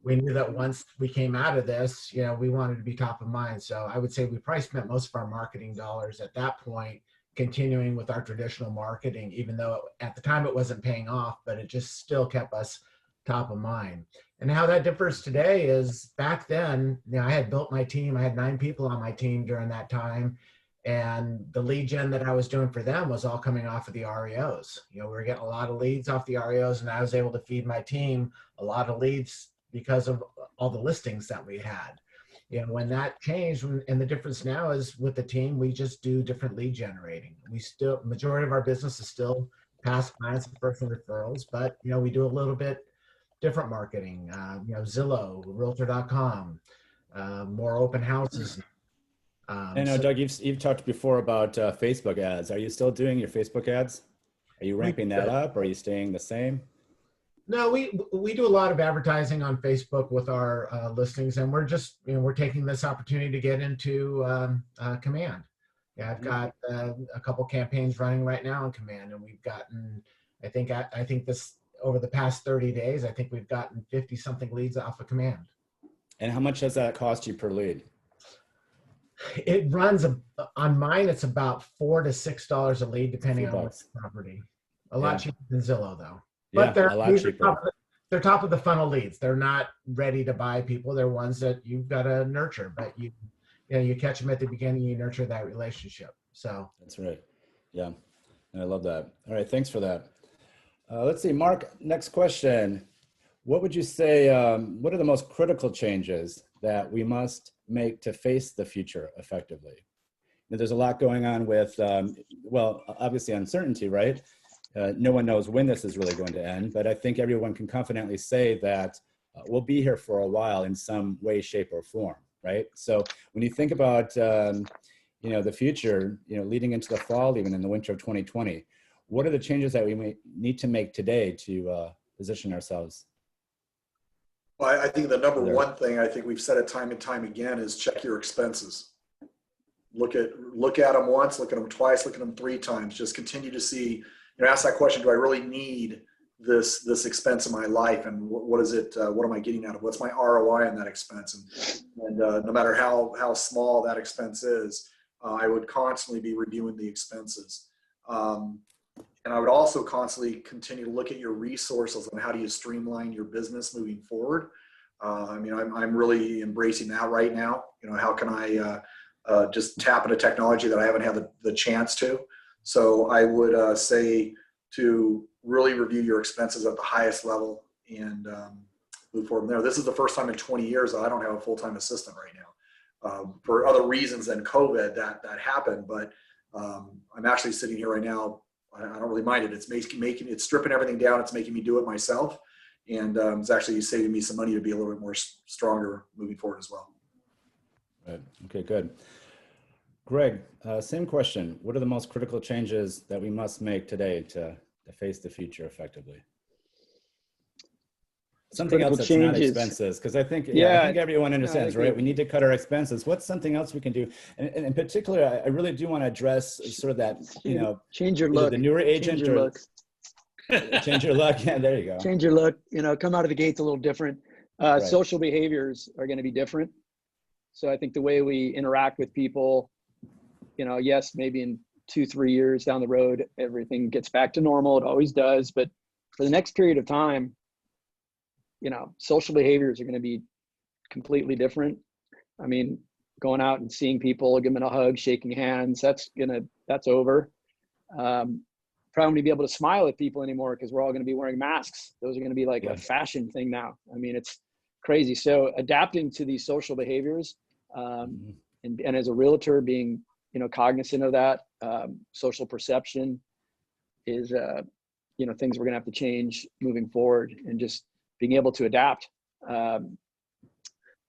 we knew that once we came out of this, we wanted to be top of mind. So I would say we probably spent most of our marketing dollars at that point continuing with our traditional marketing, even though at the time it wasn't paying off, but it just still kept us top of mind. And how that differs today is back then, I had built my team. I had 9 people on my team during that time. And the lead gen that I was doing for them was all coming off of the REOs. We were getting a lot of leads off the REOs, and I was able to feed my team a lot of leads because of all the listings that we had. When that changed, and the difference now is with the team, we just do different lead generating. Majority of our business is still past clients and personal referrals, but we do a little bit different marketing, Zillow, Realtor.com, more open houses. I know, Doug, you've talked before about Facebook ads. Are you still doing your Facebook ads? Are you ramping that up, or are you staying the same? No, we do a lot of advertising on Facebook with our listings, and we're just, we're taking this opportunity to get into Command. I've got a couple campaigns running right now on Command, and we've gotten, I think this, over the past 30 days, I think we've gotten 50 something leads off of Command. And how much does that cost you per lead? It runs on mine. It's about $4 to $6 a lead, depending on the property. A lot cheaper than Zillow, though. But they're a lot cheaper. They're top of the funnel leads. They're not ready to buy people. They're ones that you've got to nurture. But you catch them at the beginning. You nurture that relationship. So that's right. Yeah, I love that. All right, thanks for that. Let's see, Mark. Next question. What would you say? What are the most critical changes that we must make to face the future effectively? There's a lot going on with, well, obviously uncertainty, right? No one knows when this is really going to end, but I think everyone can confidently say that we'll be here for a while in some way, shape, or form, right? So when you think about, the future, leading into the fall, even in the winter of 2020, what are the changes that we may need to make today to position ourselves? Well, I think the number one thing, I think we've said it time and time again, is check your expenses. Look at them once, look at them twice, look at them 3 times. Just continue to see, ask that question, do I really need this expense in my life? And what is it, what am I getting out of? What's my ROI on that expense? And no matter how small that expense is, I would constantly be reviewing the expenses. And I would also constantly continue to look at your resources and how do you streamline your business moving forward. I'm really embracing that right now. How can I just tap into technology that I haven't had the chance to? So I would say to really review your expenses at the highest level and move forward from there. This is the first time in 20 years that I don't have a full-time assistant right now. For other reasons than COVID that happened, but I'm actually sitting here right now. I don't really mind it. It's stripping everything down. It's making me do it myself. And it's actually saving me some money to be a little bit more stronger moving forward as well. Right. Okay, good. Greg, same question. What are the most critical changes that we must make today to face the future effectively? Something else that's not expenses, because I think everyone understands, right? We need to cut our expenses. What's something else we can do? And in particular, I really do want to address sort of that, change your look. The newer agent change your look. Change your look. Yeah, there you go. Change your look. Come out of the gates a little different. Right. Social behaviors are going to be different. So I think the way we interact with people, yes, maybe in 2-3 years down the road, everything gets back to normal. It always does. But for the next period of time, social behaviors are going to be completely different. I mean, going out and seeing people, giving them a hug, shaking hands, that's over. Probably won't be able to smile at people anymore because we're all going to be wearing masks. Those are going to be like a fashion thing now. I mean, it's crazy. So adapting to these social behaviors, and as a realtor being, cognizant of that, social perception is, things we're going to have to change moving forward, and just being able to adapt.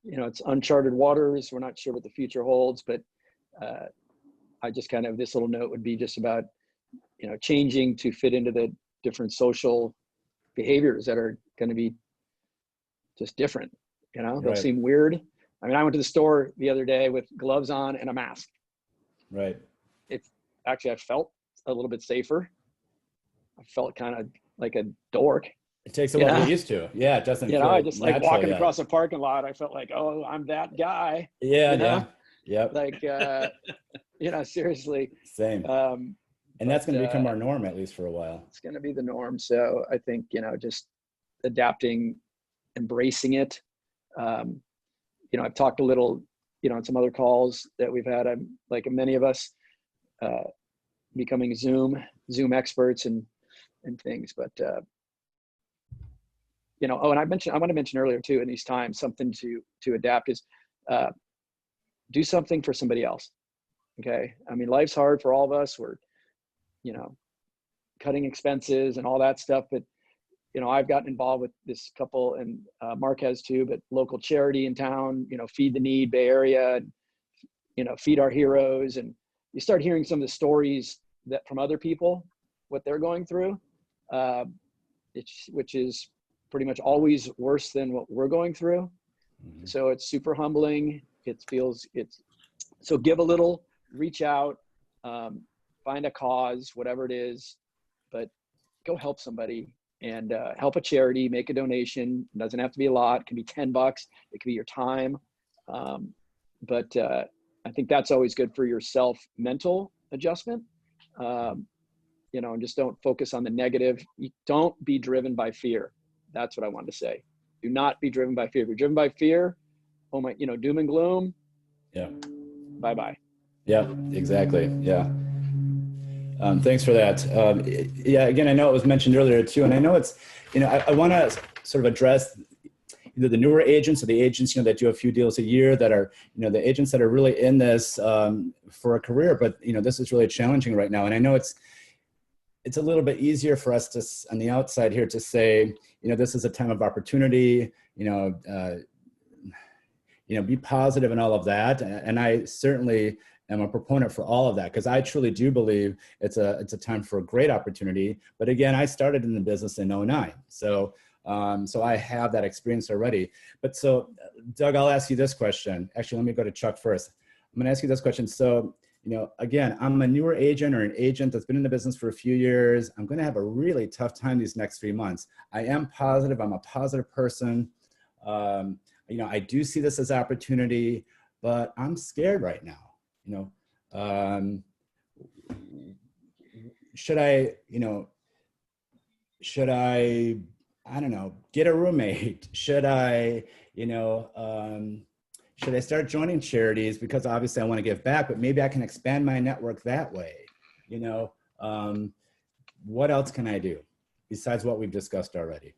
It's uncharted waters. We're not sure what the future holds, but I just kind of, this little note would be just about, you know, changing to fit into the different social behaviors that are going to be just different. You know, they'll seem weird. I mean, I went to the store the other day with gloves on and a mask. Right. It's actually, I felt a little bit safer. I felt kind of like a dork. It takes a while to get used to. Yeah, it doesn't. You know, I just like walking yet. across a parking lot. I felt like, oh, I'm that guy. Yeah, you know? yeah, yep. Like, you know, seriously. Same. And that's going to become our norm, at least for a while. It's going to be the norm. So I think, you know, just adapting, embracing it. You know, I've talked a little, you know, on some other calls that we've had. I'm like many of us becoming Zoom experts and things. But you know, oh, and I want to mention earlier too, in these times, something to adapt is do something for somebody else. Okay. I mean, life's hard for all of us. We're, you know, cutting expenses and all that stuff. But, you know, I've gotten involved with this couple, and Mark has too, but local charity in town, you know, Feed the Need Bay Area, and, you know, Feed Our Heroes. And you start hearing some of the stories that from other people, what they're going through, which is pretty much always worse than what we're going through. Mm-hmm. So it's super humbling. So give a little, reach out, find a cause, whatever it is, but go help somebody and help a charity, make a donation. It doesn't have to be a lot. It can be $10. It could be your time. But I think that's always good for your mental adjustment. You know, and just don't focus on the negative. Don't be driven by fear. That's what I wanted to say. Do not be driven by fear. If you're driven by fear, oh my, you know, doom and gloom. Yeah. Bye-bye. Yeah, exactly. Yeah. Thanks for that. Yeah, again, I know it was mentioned earlier too, and I know it's, you know, I want to sort of address either the newer agents or the agents, you know, that do a few deals a year, that are, you know, the agents that are really in this for a career, but, you know, this is really challenging right now. And I know it's a little bit easier for us to, on the outside here, to say, you know, this is a time of opportunity, you know, be positive and all of that. And I certainly am a proponent for all of that, because I truly do believe it's a time for a great opportunity. But again, I started in the business in 2009. So I have that experience already. But so, Doug, I'll ask you this question. Actually, let me go to Chuck first. I'm going to ask you this question. So, you know, again, I'm a newer agent, or an agent that's been in the business for a few years. I'm going to have a really tough time these next 3 months. I am positive. I'm a positive person. You know, I do see this as opportunity, but I'm scared right now. You know, should I, I don't know, get a roommate? Should I, should I start joining charities? Because obviously I want to give back, but maybe I can expand my network that way. You know, what else can I do besides what we've discussed already?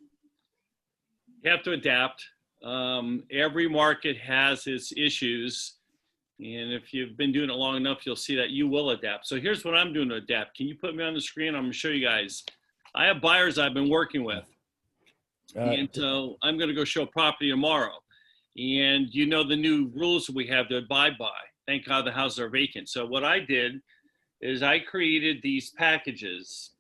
You have to adapt. Every market has its issues. And if you've been doing it long enough, you'll see that you will adapt. So here's what I'm doing to adapt. Can you put me on the screen? I'm going to show you guys. I have buyers I've been working with. And so I'm going to go show property tomorrow. And you know the new rules that we have to abide by. Thank God the houses are vacant. So what I did is I created these packages.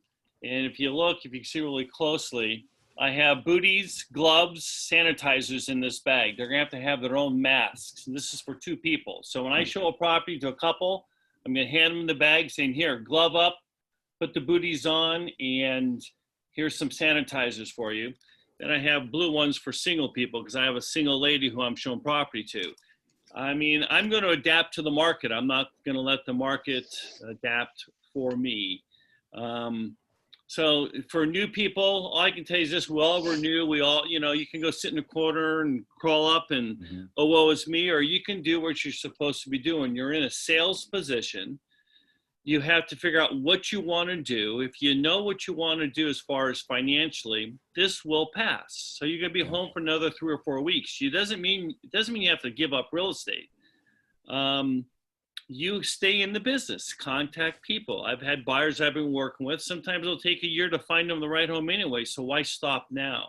And if you look, if you can see really closely, I have booties, gloves, sanitizers in this bag. They're going to have their own masks. And this is for 2 people. So when I show a property to a couple, I'm going to hand them the bag saying, here, glove up, put the booties on, and here's some sanitizers for you. Then I have blue ones for single people, because I have a single lady who I'm showing property to. I mean, I'm going to adapt to the market. I'm not going to let the market adapt for me. So for new people, all I can tell you is this: we're new. We all, you know, you can go sit in a corner and crawl up and, oh, woe is me, or you can do what you're supposed to be doing. You're in a sales position. You have to figure out what you want to do. If you know what you want to do as far as financially, this will pass. So you're going to be home for another 3 or 4 weeks. It doesn't mean you have to give up real estate. You stay in the business, contact people. I've had buyers I've been working with. Sometimes it'll take a year to find them the right home anyway. So why stop now?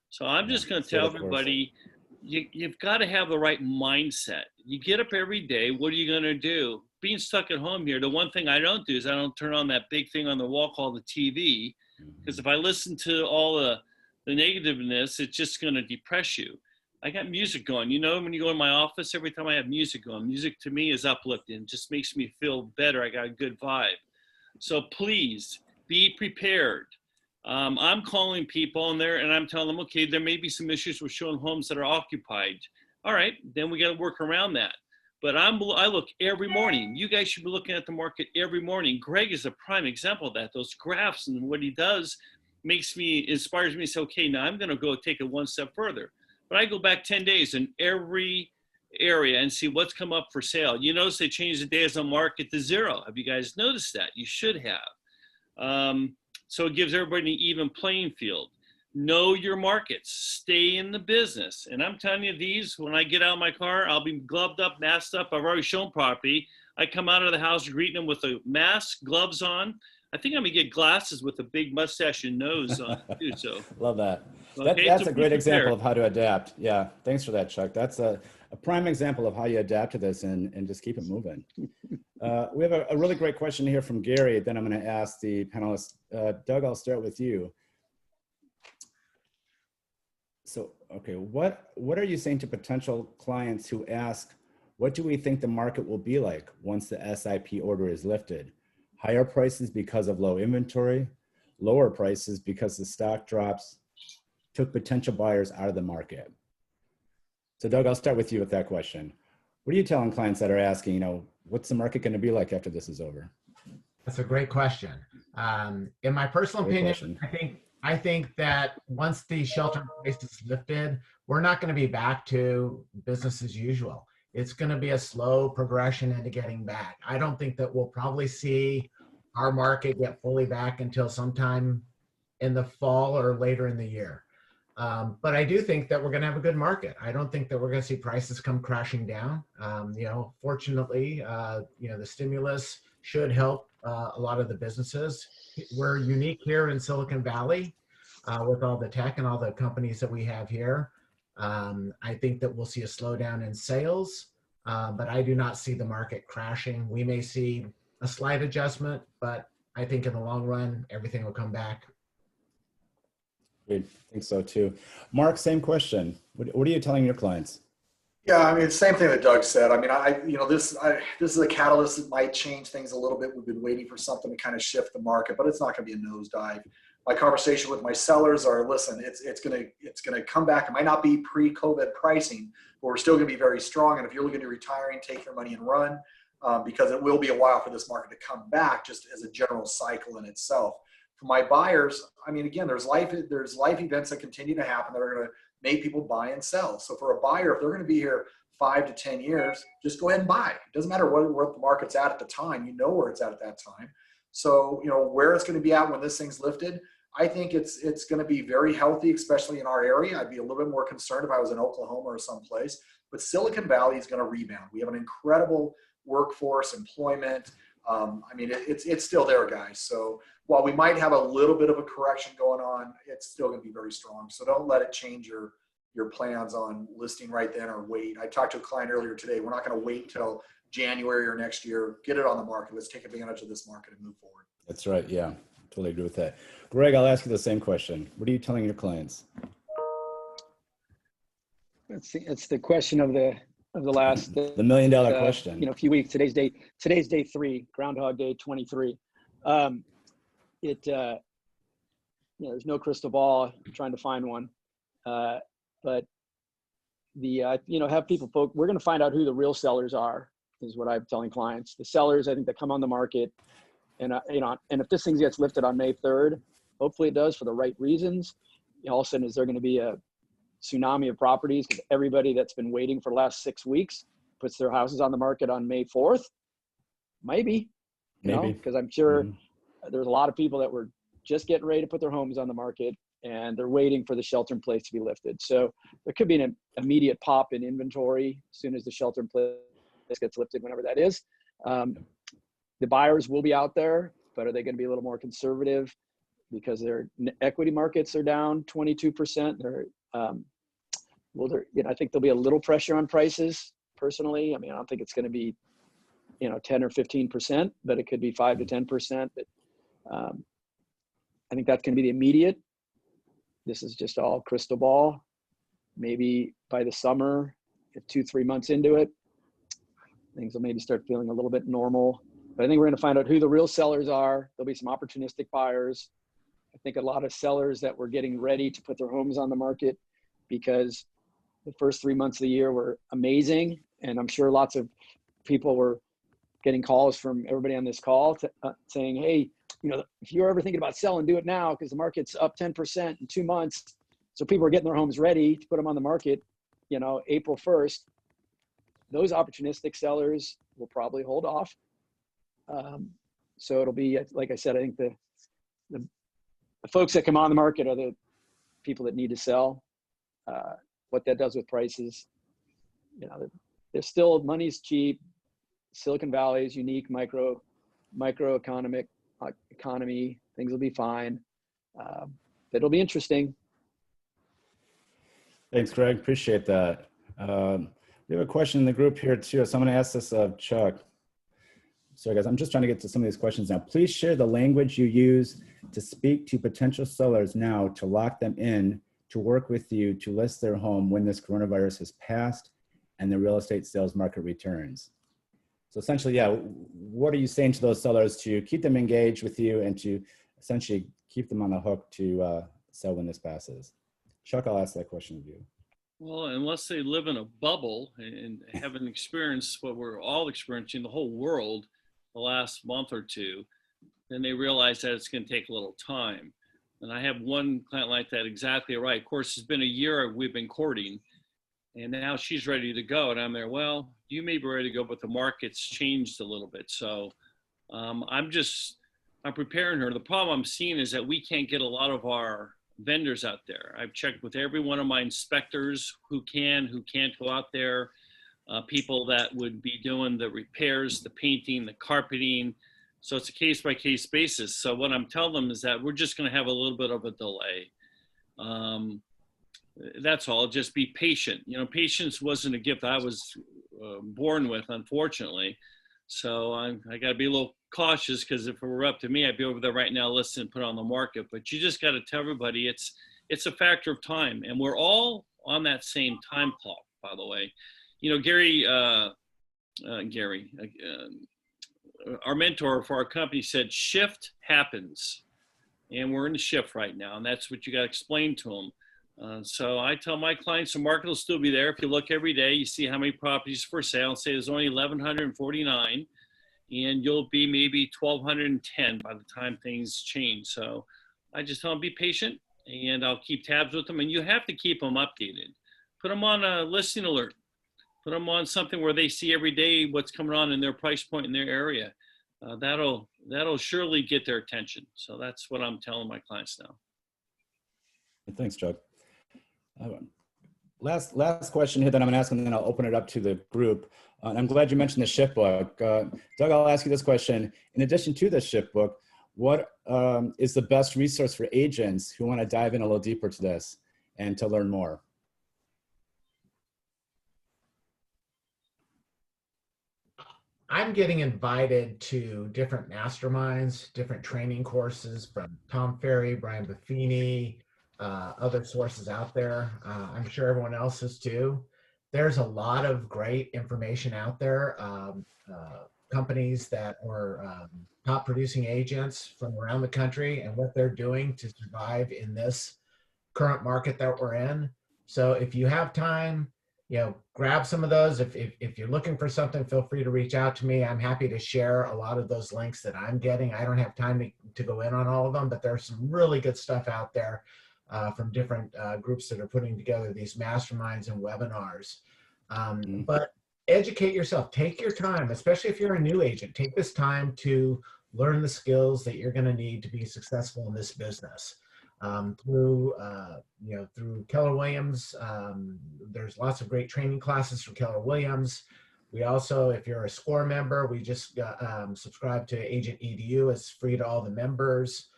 So I'm just going to tell everybody, you've got to have the right mindset. You get up every day. What are you going to do? being stuck at home here, the one thing I don't do is I don't turn on that big thing on the wall called the TV, because if I listen to all the negativeness, it's just going to depress you. I got music going. You know, when you go in my office, every time I have music going, music to me is uplifting. It just makes me feel better. I got a good vibe. So please be prepared. I'm calling people in there and I'm telling them, okay, there may be some issues with showing homes that are occupied. All right, then we got to work around that. But I look every morning. You guys should be looking at the market every morning. Greg is a prime example of that. Those graphs and what he does inspires me to say, okay, now I'm going to go take it one step further. But I go back 10 days in every area and see what's come up for sale. You notice they changed the days on market to 0. Have you guys noticed that? You should have. So it gives everybody an even playing field. Know your markets. Stay in the business. And I'm telling you, these, when I get out of my car, I'll be gloved up, masked up. I've already shown property. I come out of the house greeting them with a mask, gloves on. I think I'm going to get glasses with a big mustache and nose on too. So Love that. Okay, That's so a great be example prepared. of how to adapt. Yeah, thanks for that, Chuck. That's a prime example of how you adapt to this and just keep it moving. We have a really great question here from Gary. Then I'm going to ask the panelists. Doug, I'll start with you. So, okay, what are you saying to potential clients who ask, what do we think the market will be like once the SIP order is lifted? Higher prices because of low inventory, lower prices because the stock drops, took potential buyers out of the market. So Doug, I'll start with you with that question. What are you telling clients that are asking, you know, what's the market going to be like after this is over? That's a great question. In my personal Great opinion, question. I think that once the shelter in place is lifted, we're not going to be back to business as usual. It's going to be a slow progression into getting back. I don't think that we'll probably see our market get fully back until sometime in the fall or later in the year. But I do think that we're going to have a good market. I don't think that we're going to see prices come crashing down. You know, fortunately, you know, the stimulus should help a lot of the businesses. We're unique here in Silicon Valley with all the tech and all the companies that we have here. I think that we'll see a slowdown in sales, but I do not see the market crashing. We may see a slight adjustment, but I think in the long run, everything will come back. Great. I think so too. Mark, same question. What are you telling your clients? Yeah, I mean, it's the same thing that Doug said. I mean, this is a catalyst that might change things a little bit. We've been waiting for something to kind of shift the market, but it's not going to be a nosedive. My conversation with my sellers are, listen, it's going to come back. It might not be pre-COVID pricing, but we're still going to be very strong. And if you're looking to retiring, take your money and run, because it will be a while for this market to come back, just as a general cycle in itself. For my buyers, I mean, again, there's life events that continue to happen that are going to make people buy and sell. So for a buyer, if they're going to be here 5 to 10 years, just go ahead and buy. It doesn't matter where the market's at the time. You know where it's at that time. So, you know, where it's going to be at when this thing's lifted, I think it's going to be very healthy, especially in our area. I'd be a little bit more concerned if I was in Oklahoma or someplace. But Silicon Valley is going to rebound. We have an incredible workforce, employment. I mean, it's still there, guys. So while we might have a little bit of a correction going on, it's still going to be very strong. So don't let it change your plans on listing right then or wait. I talked to a client earlier today. We're not going to wait until January or next year. Get it on the market. Let's take advantage of this market and move forward. That's right. Yeah, totally agree with that. Greg, I'll ask you the same question. What are you telling your clients? It's the question of the last the $1 million question. You know, a few weeks. Today's day 3, Groundhog Day 23. You know, there's no crystal ball. I'm trying to find one, but the you know, have people we're going to find out who the real sellers are, is what I'm telling clients. The sellers, I think, that come on the market, and you know, and if this thing gets lifted on May 3rd, hopefully it does for the right reasons. You know, all of a sudden, is there going to be a tsunami of properties because everybody that's been waiting for the last 6 weeks puts their houses on the market on May 4th? Maybe, you know, because I'm sure there's a lot of people that were just getting ready to put their homes on the market and they're waiting for the shelter in place to be lifted. So there could be an immediate pop in inventory as soon as the shelter in place gets lifted, whenever that is. The buyers will be out there, but are they going to be a little more conservative because their equity markets are down 22%? You know, I think there'll be a little pressure on prices personally. I mean, I don't think it's going to be 10 or 15%, but it could be 5 to 10%. But I think that's going to be the immediate. This is just all crystal ball. Maybe by the summer, if 2-3 months into it, things will maybe start feeling a little bit normal. But I think we're going to find out who the real sellers are. There'll be some opportunistic buyers. I think a lot of sellers that were getting ready to put their homes on the market because the first 3 months of the year were amazing. And I'm sure lots of people were getting calls from everybody on this call saying, hey, if you're ever thinking about selling, do it now because the market's up 10% in 2 months. So people are getting their homes ready to put them on the market, April 1st. Those opportunistic sellers will probably hold off. So it'll be, like I said, I think the folks that come on the market are the people that need to sell. What that does with prices, there's still, money's cheap. Silicon Valley is unique, microeconomic economy. Things will be fine. It'll be interesting. Thanks, Greg. Appreciate that. We have a question in the group here too. Someone asked this of Chuck. So guys, I'm just trying to get to some of these questions now. Please share the language you use to speak to potential sellers now to lock them in to work with you to list their home when this coronavirus has passed and the real estate sales market returns. So essentially, yeah, what are you saying to those sellers to keep them engaged with you and to essentially keep them on the hook to sell when this passes? Chuck, I'll ask that question of you. Well, unless they live in a bubble and haven't experienced what we're all experiencing, the whole world, the last month or two, then they realize that it's going to take a little time. And I have one client like that exactly right. Of course, it's been a year we've been courting, and now she's ready to go. And I'm there, well, you may be ready to go, but the market's changed a little bit. So I'm preparing her. The problem I'm seeing is that we can't get a lot of our vendors out there. I've checked with every one of my inspectors who can't go out there, people that would be doing the repairs, the painting, the carpeting. So it's a case-by-case basis. So what I'm telling them is that we're just going to have a little bit of a delay. That's all. Just be patient. Patience wasn't a gift I was born with, unfortunately. So I got to be a little cautious because if it were up to me, I'd be over there right now listening and put it on the market. But you just got to tell everybody it's a factor of time. And we're all on that same time clock, by the way. Gary, our mentor for our company said, shift happens. And we're in the shift right now. And that's what you got to explain to them. So I tell my clients the market will still be there. If you look every day, you see how many properties for sale and say there's only 1,149 and you'll be maybe 1,210 by the time things change. So I just tell them be patient and I'll keep tabs with them, and you have to keep them updated. Put them on a listing alert. Put them on something where they see every day what's coming on in their price point in their area. That'll surely get their attention. So that's what I'm telling my clients now. Thanks, Chuck. Last question here that I'm going to ask, and then I'll open it up to the group. I'm glad you mentioned the shift book. Doug, I'll ask you this question. In addition to the shift book, what is the best resource for agents who want to dive in a little deeper to this and to learn more? I'm getting invited to different masterminds, different training courses from Tom Ferry, Brian Buffini, other sources out there. I'm sure everyone else is too. There's a lot of great information out there. Companies that are top producing agents from around the country and what they're doing to survive in this current market that we're in. So if you have time, grab some of those. If you're looking for something, feel free to reach out to me. I'm happy to share a lot of those links that I'm getting. I don't have time to go in on all of them, but there's some really good stuff out there from different groups that are putting together these masterminds and webinars. But educate yourself. Take your time, especially if you're a new agent. Take this time to learn the skills that you're going to need to be successful in this business. Through Keller Williams, there's lots of great training classes from Keller Williams. We also, if you're a SCORE member, we just subscribe to Agent EDU. It's free to all the members.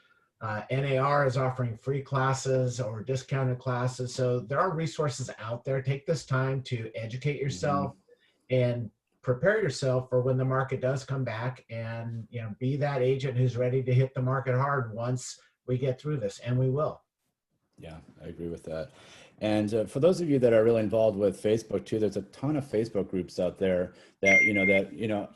NAR is offering free classes or discounted classes. So there are resources out there. Take this time to educate yourself and prepare yourself for when the market does come back, and be that agent who's ready to hit the market hard once we get through this, and we will. Yeah, I agree with that. And for those of you that are really involved with Facebook too, there's a ton of Facebook groups out there that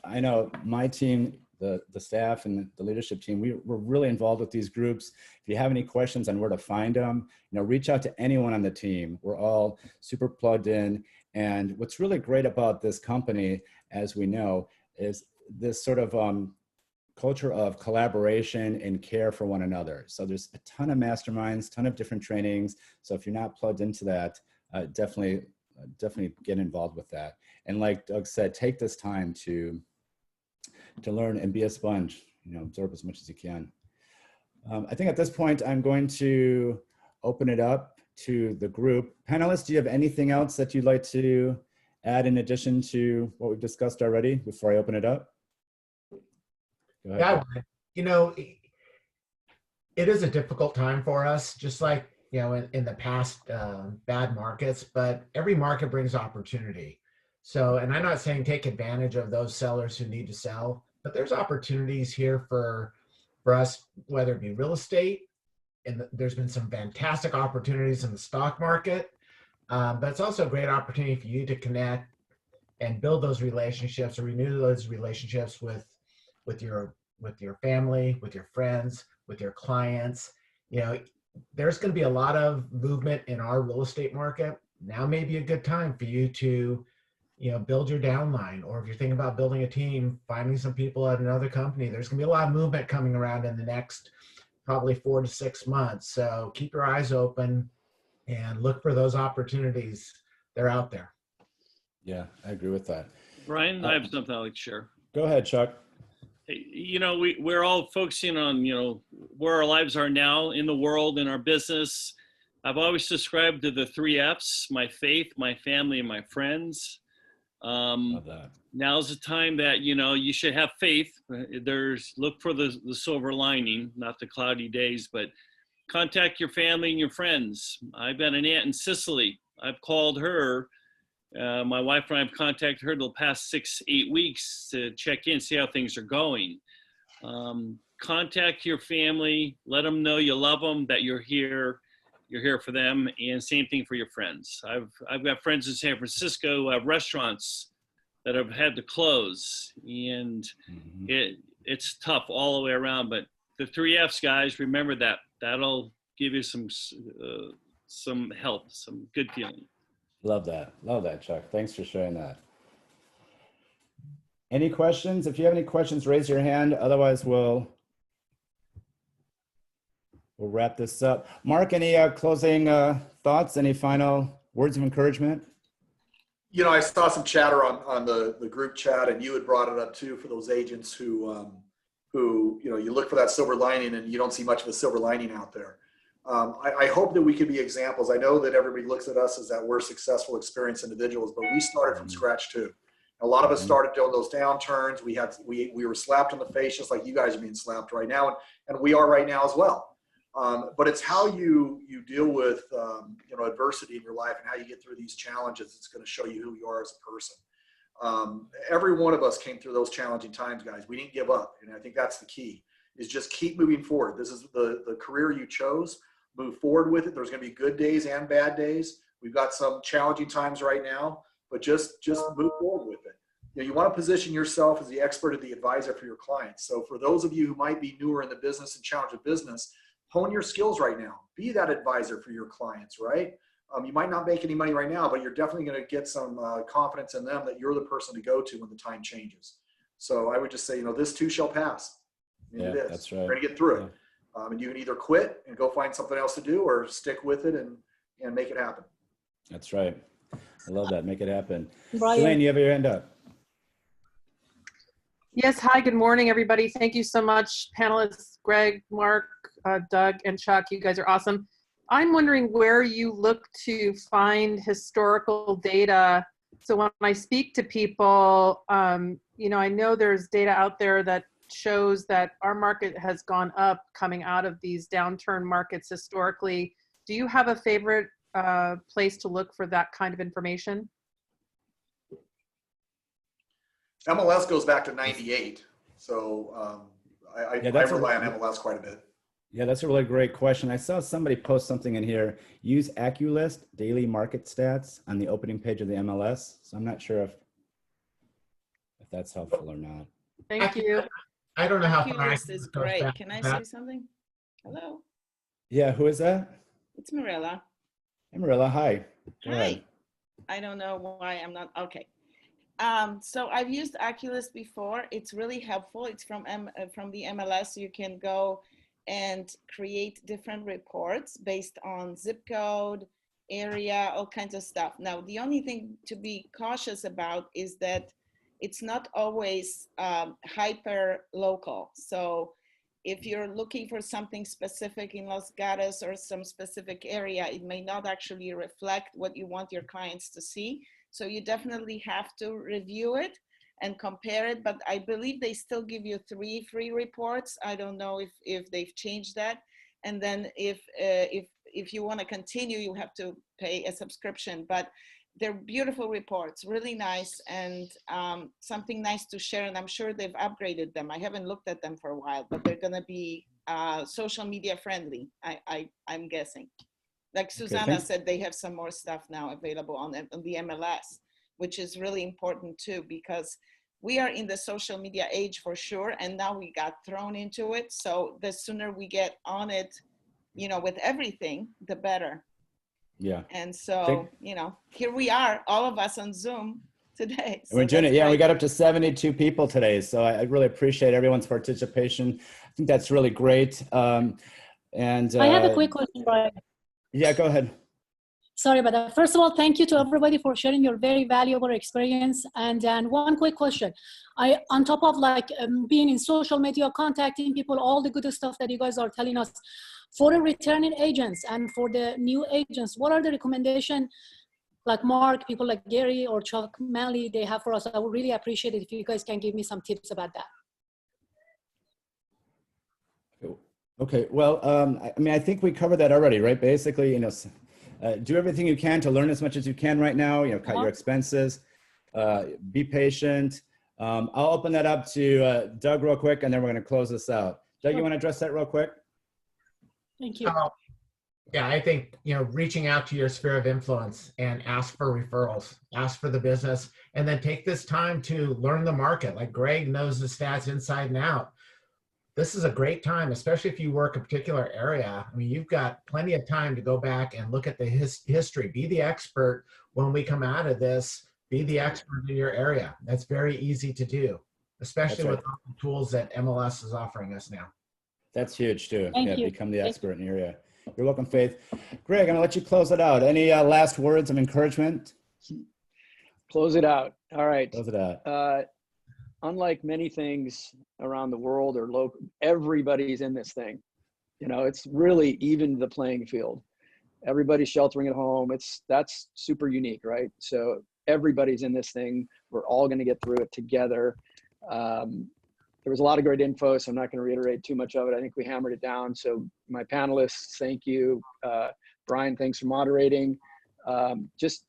I know my team, the staff and the leadership team, we're really involved with these groups. If you have any questions on where to find them, reach out to anyone on the team. We're all super plugged in. And what's really great about this company, as we know, is this sort of culture of collaboration and care for one another. So there's a ton of masterminds, ton of different trainings. So if you're not plugged into that, definitely get involved with that. And like Doug said, take this time to learn and be a sponge, absorb as much as you can. I think at this point, I'm going to open it up to the group. Panelists, do you have anything else that you'd like to add in addition to what we've discussed already before I open it up? Go ahead. Yeah, it is a difficult time for us, just like, in the past bad markets, but every market brings opportunity. So, and I'm not saying take advantage of those sellers who need to sell, but there's opportunities here for us, whether it be real estate, and there's been some fantastic opportunities in the stock market, but it's also a great opportunity for you to connect and build those relationships or renew those relationships with your family, with your friends, with your clients. There's going to be a lot of movement in our real estate market. Now may be a good time for you to build your downline, or if you're thinking about building a team, finding some people at another company. There's going to be a lot of movement coming around in the next probably 4 to 6 months. So keep your eyes open and look for those opportunities. They're out there. Yeah, I agree with that. Bryon, I have something I'd like to share. Go ahead, Chuck. We're all focusing on, where our lives are now in the world, in our business. I've always described to the 3 F's: my faith, my family, and my friends. Love that. Now's the time that, you should have faith. Look for the silver lining, not the cloudy days, but contact your family and your friends. I've got an aunt in Sicily. I've called her. My wife and I have contacted her the past 6-8 weeks to check in, see how things are going. Contact your family, let them know you love them, that you're here for them, and same thing for your friends. I've got friends in San Francisco who have restaurants that have had to close, and it's tough all the way around. But the 3 F's, guys, remember that. That'll give you some help, some good feeling. Love that, Chuck. Thanks for sharing that. Any questions? If you have any questions, raise your hand. Otherwise, we'll wrap this up. Mark, any closing thoughts? Any final words of encouragement? I saw some chatter on the group chat, and you had brought it up too, for those agents who you look for that silver lining and you don't see much of a silver lining out there. I hope that we can be examples. I know that everybody looks at us as that we're successful, experienced individuals, but we started from scratch too. A lot of us started doing those downturns. We were slapped in the face, just like you guys are being slapped right now, and we are right now as well. But it's how you deal with adversity in your life and how you get through these challenges. It's going to show you who you are as a person. Every one of us came through those challenging times, guys. We didn't give up, and I think that's the key. Is just keep moving forward. This is the career you chose. Move forward with it. There's going to be good days and bad days. We've got some challenging times right now, but just move forward with it. You want to position yourself as the expert or the advisor for your clients. So for those of you who might be newer in the business and challenge of business, hone your skills right now. Be that advisor for your clients, right? You might not make any money right now, but you're definitely going to get some confidence in them that you're the person to go to when the time changes. So I would just say, this too shall pass. Yeah, it is. That's right. We're going to get through it. And you can either quit and go find something else to do, or stick with it and make it happen. That's right. I love that. Make it happen. Bryon. Elaine, you have your hand up. Yes. Hi, good morning, everybody. Thank you so much, panelists, Greg, Mark, Doug, and Chuck. You guys are awesome. I'm wondering where you look to find historical data. So when I speak to people, I know there's data out there that shows that our market has gone up coming out of these downturn markets historically. Do you have a favorite place to look for that kind of information? MLS goes back to 98. So I rely on MLS quite a bit. Yeah, that's a really great question. I saw somebody post something in here. Use AccuList daily market stats on the opening page of the MLS. So I'm not sure if that's helpful or not. Thank you. I don't know how far AccuList is goes great. back Can to I that. say something? Hello, Yeah, who is that? it's Marilla. Hey, Marilla, hi. Go ahead. Hi. I don't know why I'm not, okay. So I've used AccuList before. It's really helpful. It's from the MLS. You can go and create different reports based on zip code, area, all kinds of stuff. Now, the only thing to be cautious about is that it's not always hyper local. So if you're looking for something specific in Los Gatos or some specific area, it may not actually reflect what you want your clients to see. So you definitely have to review it and compare it, but I believe they still give you 3 free reports. I don't know if they've changed that. And then if you want to continue, you have to pay a subscription, but they're beautiful reports, really nice, and something nice to share. And I'm sure they've upgraded them. I haven't looked at them for a while, but they're gonna be social media friendly, I'm guessing. Like Susanna said, they have some more stuff now available on the MLS, which is really important too, because we are in the social media age for sure. And now we got thrown into it. So the sooner we get on it, you know, with everything, the better. Yeah. And so, you know, here we are, all of us on Zoom today. So we're doing it. Yeah, great. we got up to 72 people today. So I really appreciate everyone's participation. I think that's really great. And I have a quick question, Bryon. Yeah, go ahead. Sorry about that. First of all, thank you to everybody for sharing your very valuable experience. And then one quick question. On top of like being in social media, contacting people, all the good stuff that you guys are telling us, for the returning agents and for the new agents, what are the recommendations like Mark, people like Gary or Chuck Manley, they have for us? I would really appreciate it if you guys can give me some tips about that. Okay, well, I mean, I think we covered that already, right? Basically, you know, do everything you can to learn as much as you can right now, you know, cut your expenses, be patient. I'll open that up to Doug real quick, and then we're going to close this out. Doug, you want to address that real quick? Thank you. Yeah, I think, you know, reaching out to your sphere of influence and ask for referrals, ask for the business, and then take this time to learn the market. Like Greg knows the stats inside and out. This is a great time, especially if you work a particular area. I mean, you've got plenty of time to go back and look at the history. Be the expert when we come out of this. Be the expert in your area. That's very easy to do, especially with all the tools that MLS is offering us now. That's huge too. Thank you. Become the expert in your area. You're welcome, Faith. Greg, I'm gonna let you close it out. Any last words of encouragement? Close it out. All right. Close it out. Unlike many things around the world or local, everybody's in this thing. You know, it's really even the playing field. Everybody's sheltering at home. That's super unique, right? So everybody's in this thing. We're all going to get through it together. There was a lot of great info, so I'm not going to reiterate too much of it. I think we hammered it down. So my panelists, thank you. Bryon, thanks for moderating. Just,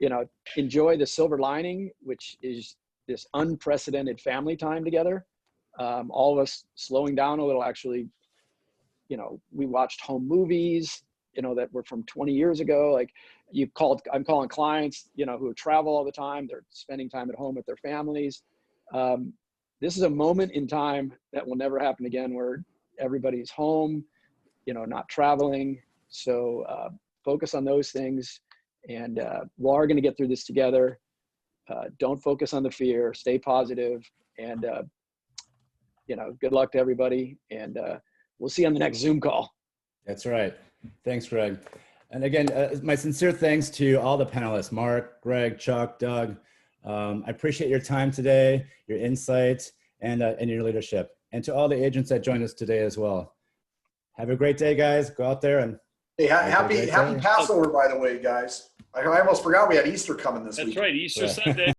you know, enjoy the silver lining, which is this unprecedented family time together. All of us slowing down a little, actually, you know, we watched home movies, you know, that were from 20 years ago. Like I'm calling clients, you know, who travel all the time. They're spending time at home with their families. This is a moment in time that will never happen again, where everybody's home, you know, not traveling. So focus on those things, and we are going to get through this together. Don't focus on the fear, stay positive, and, you know, good luck to everybody. And we'll see you on the next Zoom call. That's right. Thanks, Greg. And again, my sincere thanks to all the panelists, Mark, Greg, Chuck, Doug. I appreciate your time today, your insights, and your leadership. And to all the agents that joined us today as well. Have a great day, guys. Go out there and hey, happy Passover, by the way, guys. I almost forgot we had Easter coming this week. That's right, Easter Sunday.